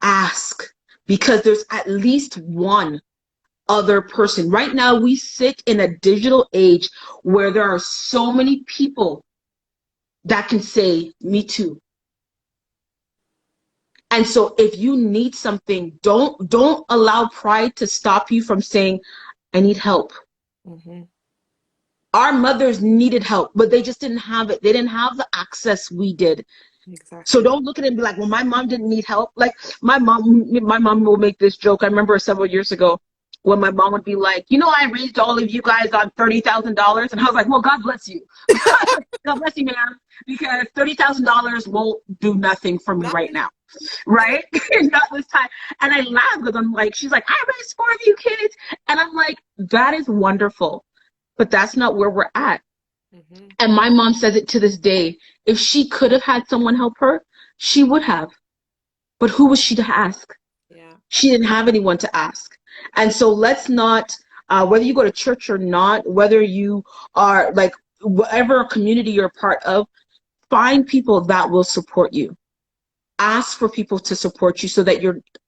Ask. Because there's at least one other person. Right now, we sit in a digital age where there are so many people that can say, me too. And so if you need something, don't allow pride to stop you from saying, I need help. Mm-hmm. Our mothers needed help, but they just didn't have it. They didn't have the access we did. So Exactly. don't look at it and be like, well, my mom didn't need help. Like my mom will make this joke. I remember several years ago, when my mom would be like, you know, I raised all of you guys on $30,000. And I was like, well, God bless you. God bless you, ma'am, because $30,000 won't do nothing for me right Nothing. now. Right? Not this time. And I laugh because I'm like, she's like, I raised four of you kids. And I'm like, that is wonderful. But that's not where we're at. Mm-hmm. And my mom says it to this day. If she could have had someone help her, she would have. But who was she to ask? Yeah. She didn't have anyone to ask. And so let's not, whether you go to church or not, whether you are like, whatever community you're a part of, find people that will support you. Ask for people to support you so that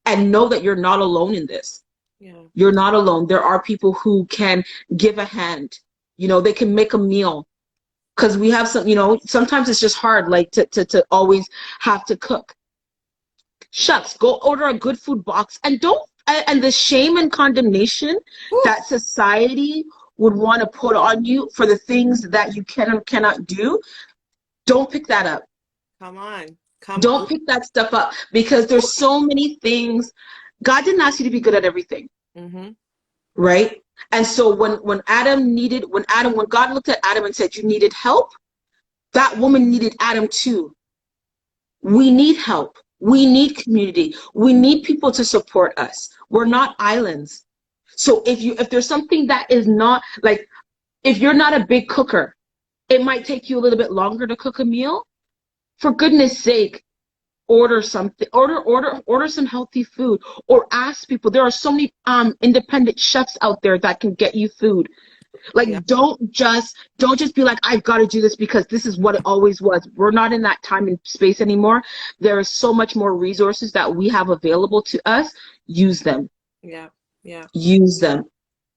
and know that you're not alone in this. Yeah. You're not alone. There are people who can give a hand. You know, they can make a meal. Because we have some, you know, sometimes it's just hard, like to always have to cook. Shucks, go order a good food box and don't, and the shame and condemnation Whew. that society would want to put on you for the things that you can or cannot do, don't pick that up. Come on. Come on. Don't pick that stuff up because there's so many things. God didn't ask you to be good at everything, Mm-hmm. right? And so when God looked at Adam and said, you needed help, that woman needed Adam too. We need help. We need community. We need people to support us. We're not islands. So if there's something that is not like, if you're not a big cooker, it might take you a little bit longer to cook a meal. For goodness sake, order something, order some healthy food, or ask people. There are so many independent chefs out there that can get you food. Yeah. Like, don't just be like, I've got to do this because this is what it always was. We're not in that time and space anymore. There is so much more resources that we have available to us. Use them. Yeah. Yeah. Use them.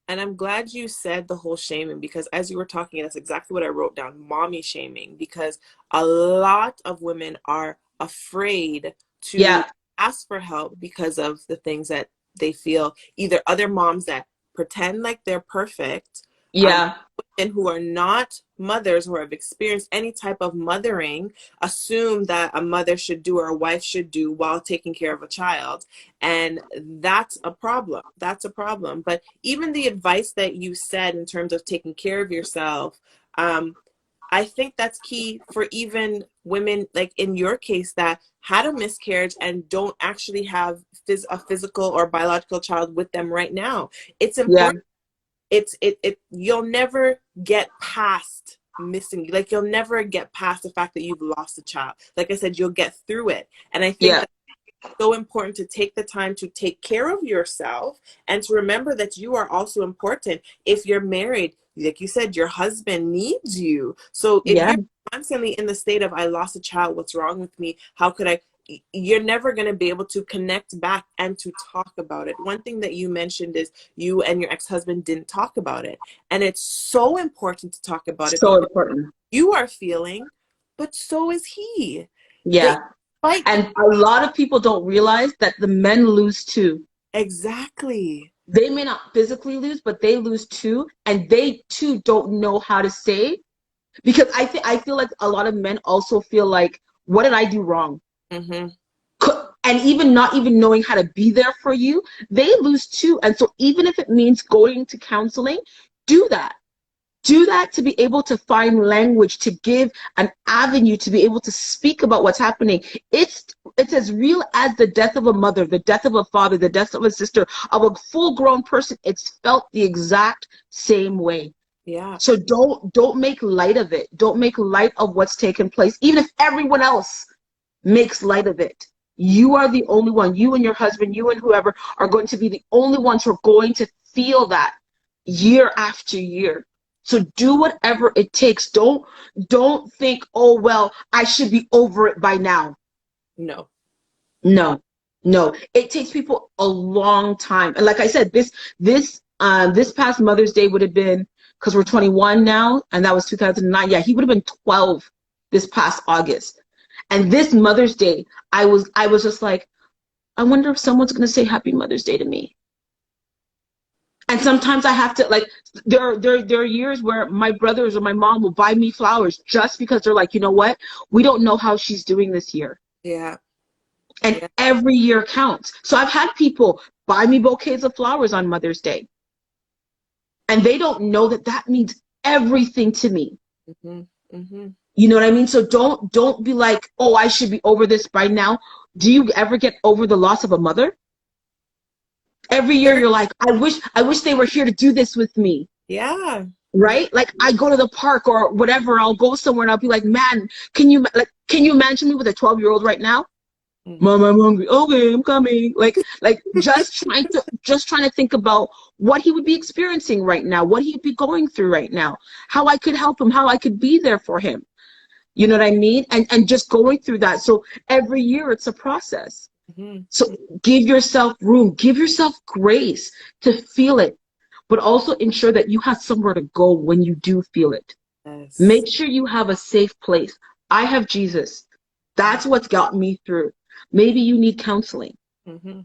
And I'm glad you said the whole shaming, because as you were talking, that's exactly what I wrote down, mommy shaming, because a lot of women are afraid to Yeah. ask for help because of the things that they feel, either other moms that pretend like they're perfect, Yeah. women who are not mothers, who have experienced any type of mothering, assume that a mother should do or a wife should do while taking care of a child. And that's a problem. That's a problem. But even the advice that you said in terms of taking care of yourself, I think that's key for even women, like in your case, that had a miscarriage and don't actually have a physical or biological child with them right now. It's Yeah. important. You'll never get past missing, like you'll never get past the fact that you've lost a child. Like I said, you'll get through it. And I think Yeah. that's so important to take the time to take care of yourself and to remember that you are also important. If you're married, like you said, your husband needs you. So if Yeah. you're constantly in the state of, I lost a child, what's wrong with me, how could I, you're never going to be able to connect back and to talk about it. One thing that you mentioned is you and your ex-husband didn't talk about it. And it's so important to talk about it So because important. you are feeling, but so is he. They Yeah. fight. And a lot of people don't realize that the men lose too. Exactly. They may not physically lose, but they lose too. And they too don't know how to say, because I feel like a lot of men also feel like, what did I do wrong? Mm-hmm. And even not even knowing how to be there for you, they lose too. And so even if it means going to counseling, do that. Do that to be able to find language, to give an avenue, to be able to speak about what's happening. It's as real as the death of a mother, the death of a father, the death of a sister, of a full-grown person. It's felt the exact same way. Yeah. So don't make light of it. Don't make light of what's taken place, even if everyone else makes light of it. You are the only one. You and your husband, you and whoever are going to be the only ones who are going to feel that year after year. So do whatever it takes. Don't think, oh well, I should be over it by now. No. No, no. It takes people a long time. And like I said, this past Mother's Day would have been, because we're 21 now, and that was 2009. Yeah, he would have been 12 this past August. And this Mother's Day, I was just like, I wonder if someone's gonna say Happy Mother's Day to me. And sometimes I have to, like, there are years where my brothers or my mom will buy me flowers just because they're like, you know what? We don't know how she's doing this year. Yeah. And Yeah. every year counts. So I've had people buy me bouquets of flowers on Mother's Day, and they don't know that that means everything to me. Mm-hmm. Mm-hmm. You know what I mean? So don't be like, oh, I should be over this by now. Do you ever get over the loss of a mother? Every year Very, you're like, I wish they were here to do this with me. yeah. Yeah. Right? Like I go to the park or whatever, I'll go somewhere and I'll be like, man, can you imagine me with a 12-year-old right now? Mm. Mom, I'm hungry. Okay, I'm coming. Like just trying to think about what he would be experiencing right now, what he'd be going through right now, how I could help him, how I could be there for him. You know what I mean? And just going through that. So every year it's a process. So Mm-hmm. give yourself room, give yourself grace to feel it, but also ensure that you have somewhere to go when you do feel it. Yes. Make sure you have a safe place. I have Jesus. That's what's got me through. Maybe you need counseling. Mm-hmm.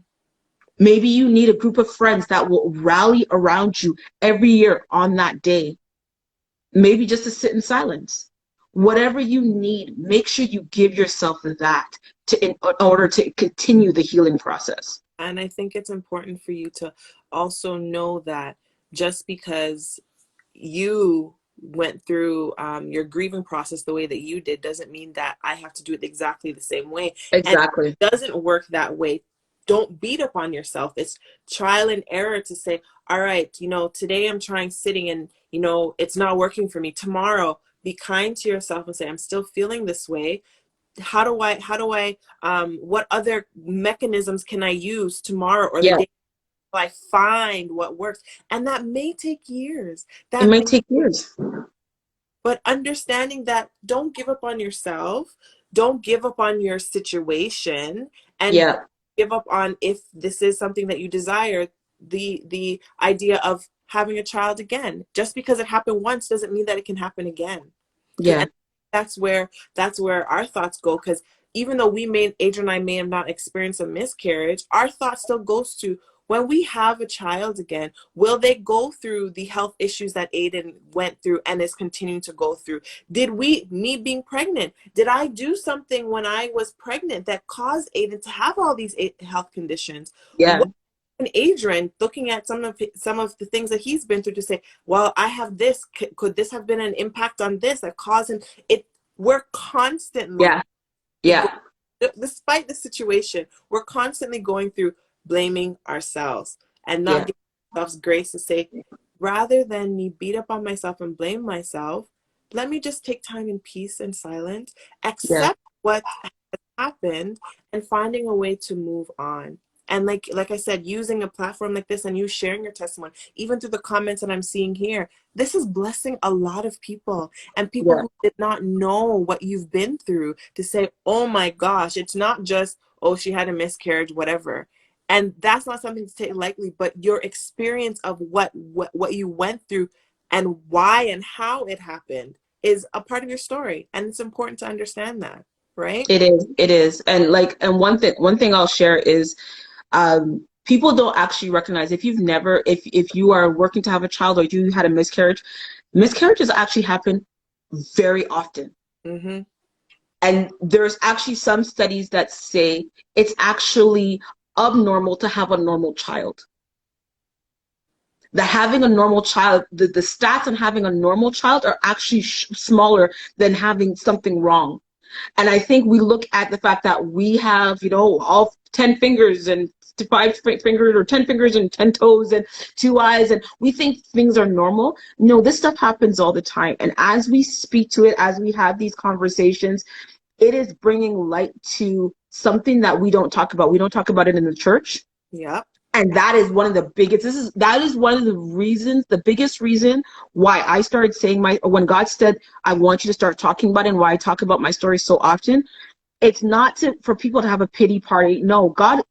Maybe you need a group of friends that will rally around you every year on that day. Maybe just to sit in silence. Whatever you need, make sure you give yourself that in order to continue the healing process. And I think it's important for you to also know that just because you went through your grieving process the way that you did doesn't mean that I have to do it exactly the same way. And Exactly. it doesn't work that way. Don't beat up on yourself. It's trial and error to say, all right, today I'm trying sitting and, it's not working for me. Tomorrow, be kind to yourself and say, I'm still feeling this way. What other mechanisms can I use tomorrow or the Yeah. day I find what works? And that may take years. It That might may, take years. but understanding that don't give up on yourself, don't give up on your situation, and Yeah. give up on if this is something that you desire, the idea of having a child again. Just because it happened once doesn't mean that it can happen again. Yeah. And that's where our thoughts go, because even though Adrian and I may have not experienced a miscarriage, our thought still goes to when we have a child again, will they go through the health issues that Aiden went through and is continuing to go through? Me being pregnant, did I do something when I was pregnant that caused Aiden to have all these health conditions? Yeah. What and Adrian, looking at some of the things that he's been through, to say, well, I have this. Could this have been an impact on this that caused him? We're constantly, Yeah. Yeah. despite the situation, we're constantly going through blaming ourselves and not Yeah. giving ourselves grace to say, rather than me beat up on myself and blame myself, let me just take time in peace and silence, Yeah. accept what happened, and finding a way to move on. And like I said, using a platform like this and you sharing your testimony, even through the comments that I'm seeing here, this is blessing a lot of people, and people Yeah. who did not know what you've been through, to say, oh my gosh, it's not just, oh, she had a miscarriage, whatever. And that's not something to take lightly, but your experience of what you went through and why and how it happened is a part of your story. And it's important to understand that, right? It is. It is. And one thing I'll share is people don't actually recognize if you are working to have a child or you had a miscarriage, miscarriages actually happen very often. Mm-hmm. And there's actually some studies that say it's actually abnormal to have a normal child. That having a normal child, the stats on having a normal child are actually smaller than having something wrong. And I think we look at the fact that we have, all 10 fingers and five fingers, or 10 fingers and 10 toes and two eyes, and we think things are normal. No, this stuff happens all the time. And as we speak to it, as we have these conversations, it is bringing light to something that we don't talk about. We don't talk about it in the church. Yeah. And that is one of the biggest, that is one of the reasons, the biggest reason why I started saying when God said, I want you to start talking about it, and why I talk about my story so often. It's not for people to have a pity party. No, God,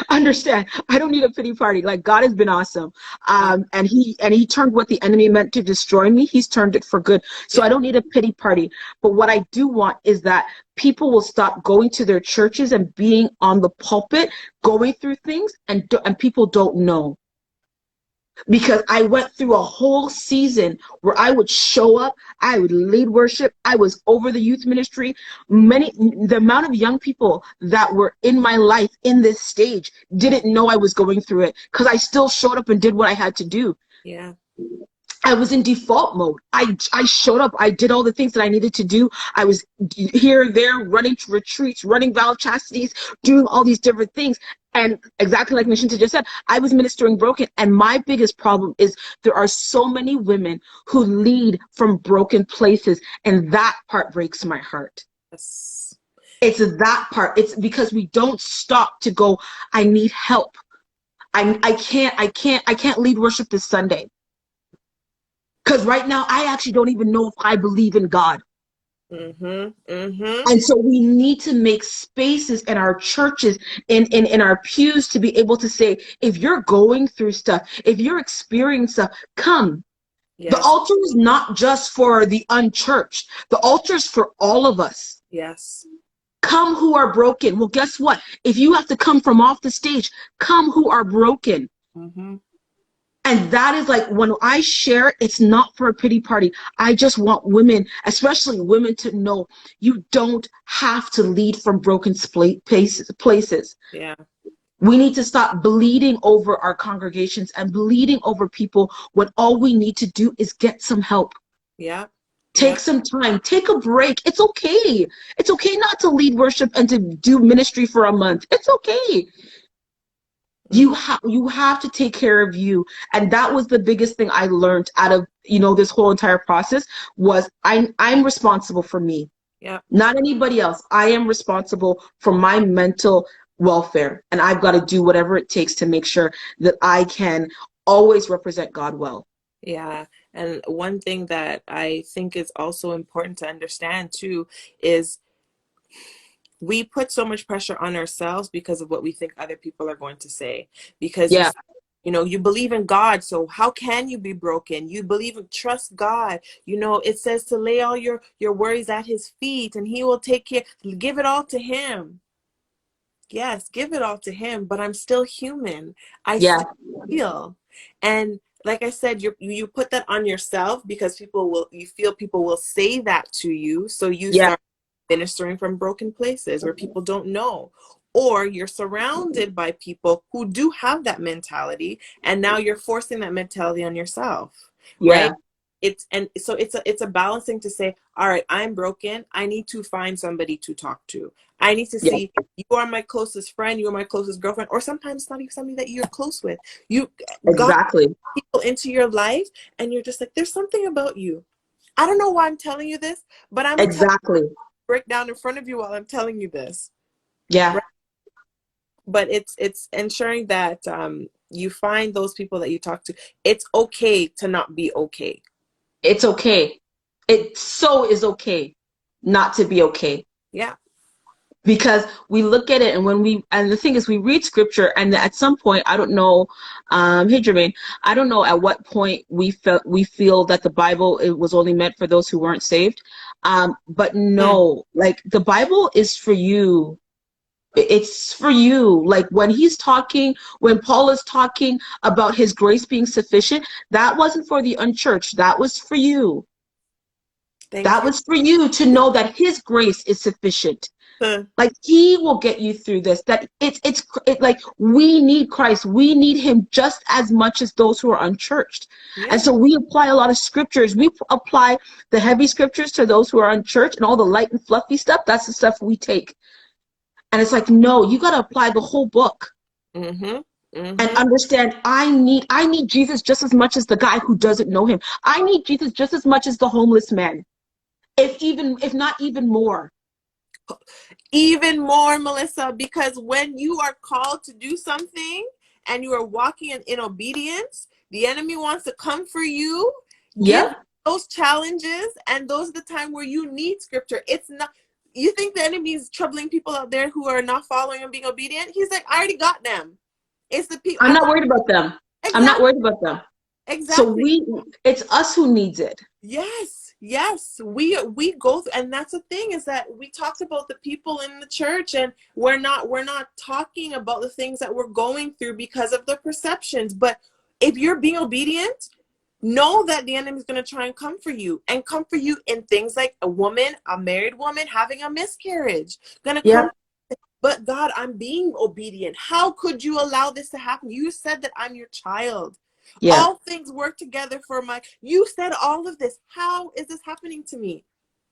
understand, I don't need a pity party. Like, God has been awesome. Yeah. And he turned what the enemy meant to destroy me, he's turned it for good. So I Yeah. don't need a pity party. But what I do want is that people will stop going to their churches and being on the pulpit, going through things, and people don't know. because I went through a whole season where I would show up, I would lead worship, I was over the youth ministry. The amount of young people that were in my life in this stage didn't know I was going through it because I still showed up and did what I had to do. Yeah. I was in default mode. I showed up. I did all the things that I needed to do. I was here, there, running to retreats, running vow chastities, doing all these different things. And exactly like Nishinta just said, I was ministering broken. And my biggest problem is there are so many women who lead from broken places. And that part breaks my heart. Yes. It's that part. It's because we don't stop to go, I need help. I can't lead worship this Sunday. Because right now, I actually don't even know if I believe in God. And so we need to make spaces in our churches, in our pews, to be able to say, if you're going through stuff, if you're experiencing stuff, come. The Yes. altar is not just for the unchurched. The altar is for all of us. Yes. Come who are broken. Well, guess what? If you have to come from off the stage, come who are broken. And that is like, when I share, it's not for a pity party. I just want women, especially women, to know you don't have to lead from broken places. Yeah. We need to stop bleeding over our congregations and bleeding over people when all we need to do is get some help. Yeah. Take some time, take a break. It's okay. It's okay not to lead worship and to do ministry for a month. It's okay. You have to take care of you. And that was the biggest thing I learned out of, this whole entire process was I'm responsible for me. Yeah. Not anybody else. I am responsible for my mental welfare. And I've got to do whatever it takes to make sure that I can always represent God well. Yeah. And one thing that I think is also important to understand too is we put so much pressure on ourselves because of what we think other people are going to say. Because Yeah. you believe in God, so how can you be broken? You believe and trust God. It says to lay all your worries at his feet and he will take care. Give it all to him. Yes, give it all to him, but I'm still human. I Yeah. still feel. And like I said, you put that on yourself because you feel people will say that to you, so you Yeah. start ministering from broken places where people don't know. Or you're surrounded by people who do have that mentality, and now you're forcing that mentality on yourself, right? Yeah. It's a balancing to say, all right, I'm broken. I need to find somebody to talk to. I need to Yeah. see, you are my closest friend, you are my closest girlfriend, or sometimes not even somebody that you're close with. You got Exactly. people into your life, and you're just like, there's something about you. I don't know why I'm telling you this, but I'm gonna Exactly. break down in front of you while I'm telling you this. Yeah. Right? But it's ensuring that you find those people that you talk to. It's okay to not be okay. It's okay. It so is okay not to be okay. Yeah. Because we look at it, and the thing is, we read scripture, and at some point, I don't know, hey Jermaine, I don't know at what point we feel that the Bible, it was only meant for those who weren't saved. But no, like the Bible is for you. It's for you. Like when Paul is talking about his grace being sufficient, that wasn't for the unchurched. That was for you. Thank That you. was for you to know that his grace is sufficient. Like he will get you through this. That it's like we need Christ. We need him just as much as those who are unchurched. Yeah. And so we apply a lot of scriptures. We apply the heavy scriptures to those who are unchurched, and all the light and fluffy stuff, that's the stuff we take. And it's like, no, you got to apply the whole book. And understand, I need Jesus just as much as the guy who doesn't know him. I need Jesus just as much as the homeless man. If not even more. Even more, Melissa, because when you are called to do something and you are walking in obedience, the enemy wants to come for you. Give Yep. those challenges, and those are the time where you need scripture. It's not, you think the enemy is troubling people out there who are not following and being obedient? He's like, I already got them. It's the people. I'm not worried about them. Exactly. I'm not worried about them. Exactly. So it's us who needs it. Yes, we go through, and that's the thing, is that we talked about the people in the church, and we're not talking about the things that we're going through because of the perceptions. But if you're being obedient, know that the enemy is going to try and come for you, and come for you in things like a married woman having a miscarriage. Going to Yeah. come. But God, I'm being obedient. How could you allow this to happen? You said that I'm your child. Yeah. All things work together for my, you said all of this. How is this happening to me?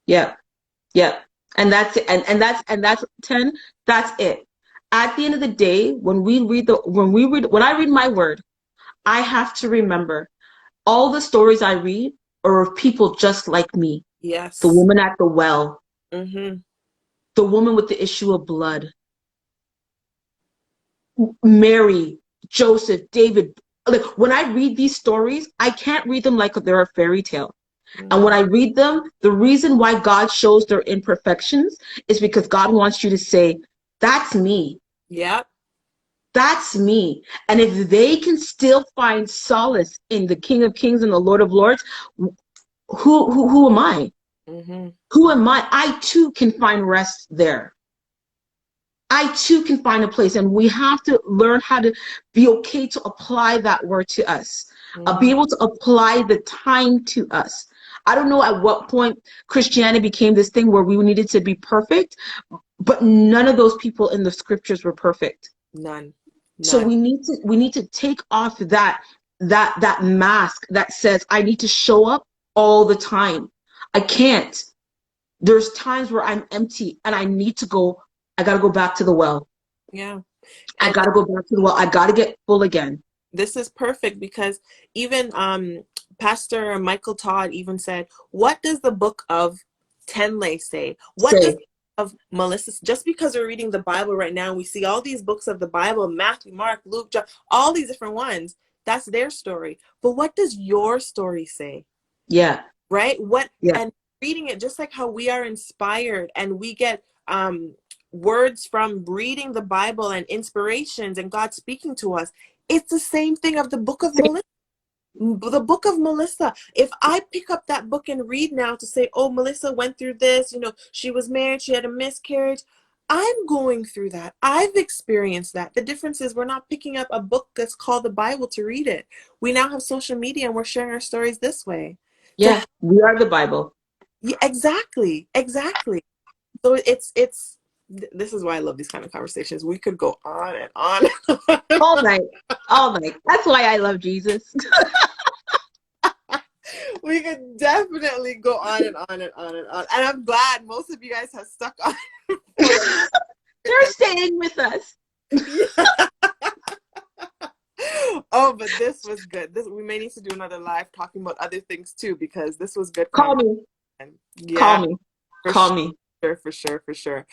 Yeah. Yeah. And that's it. And that's 10. That's it. At the end of the day, when I read my word, I have to remember all the stories I read are of people just like me. The Yes. woman at the well, Mm-hmm. the woman with the issue of blood, Mary, Joseph, David. Like when I read these stories, I can't read them like they're a fairy tale. And when Mm. I read them, the reason why God shows their imperfections is because God wants you to say, that's me. Yeah. That's me. And if they can still find solace in the King of Kings and the Lord of Lords, who am I? Mm-hmm. Who am I? I too can find rest there. I too can find a place, and we have to learn how to be okay to apply that word to us, be Mm-hmm. able to apply the time to us. I don't know at what point Christianity became this thing where we needed to be perfect, but none of those people in the scriptures were perfect. None. So None. we need to take off that mask that says I need to show up all the time. I can't. There's times where I'm empty and I got to go back to the well. Yeah. I And got to go back to the well. I got to get full again. this is perfect because even Pastor Michael Todd even said, what does the book of Tenn-Lai say? What does Say, of Melissa, just because we're reading the Bible right now, we see all these books of the Bible, Matthew, Mark, Luke, John, all these different ones. That's their story. But what does your story say? yeah, Right? What, yeah, and reading it, just like how we are inspired and we get words from reading the Bible and inspirations and God speaking to us. It's the same thing of the book of Melissa. The book of Melissa. If I pick up that book and read now to say, oh, Melissa went through this, she was married, she had a miscarriage. I'm going through that. I've experienced that. The difference is we're not picking up a book that's called the Bible to read it. We now have social media and we're sharing our stories this way. To yeah. We are the Bible. Yeah, exactly, exactly. So this is why I love these kind of conversations. We could go on and on. All night, all night. That's why I love Jesus. We could definitely go on and on and on and on. And I'm glad most of you guys have stuck on. They're staying with us. Yeah. Oh, but this was good. We may need to do another live talking about other things too, because this was good Call conversation. me. Yeah, Call me. for Call me. sure, for sure, for sure.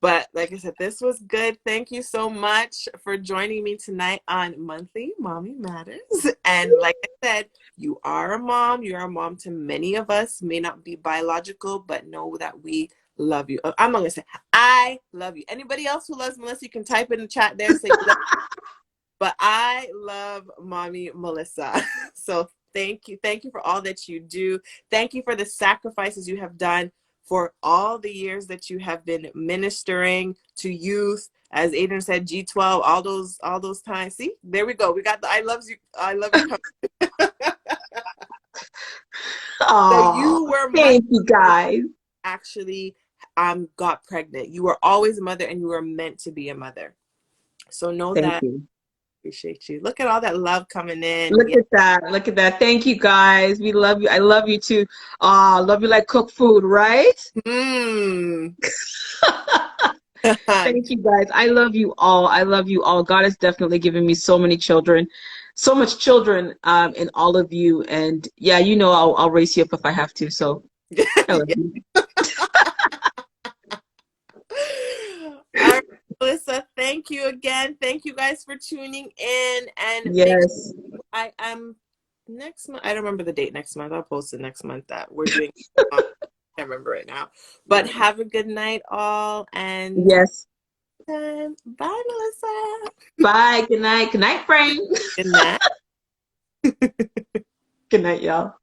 But like I said, this was good. Thank you so much for joining me tonight on Monthly Mommy Matters. And like I said, you are a mom. You're a mom to many of us. May not be biological, but know that we love you. I'm not going to say, I love you. Anybody else who loves Melissa, you can type in the chat there and say, but I love Mommy Melissa. So thank you. Thank you for all that you do. Thank you for the sacrifices you have done for all the years that you have been ministering to youth. As Adrian said, G12, all those times. See, there we go. We got the I love you. So Oh, you were thank you guys. actually got pregnant. You were always a mother and you were meant to be a mother. So know Thank that. you. Appreciate you. Look at all that love coming in. Look Yeah. at that. Look at that. Thank you guys. We love you. I love you too. Love you like cook food, right? Mm. Thank you guys. I love you all. I love you all. God has definitely given me so many children, so much children, in all of you. And yeah, I'll raise you up if I have to. So I love Yeah. you. All right, Melissa, thank you again. Thank you guys for tuning in. And make Yes. sure I am next month. I don't remember the date next month. I'll post it next month that we're doing. I can't remember right now. But have a good night, all. And Yes. bye, Melissa. Bye. Good night. Good night, friend. Good night. Good night, y'all.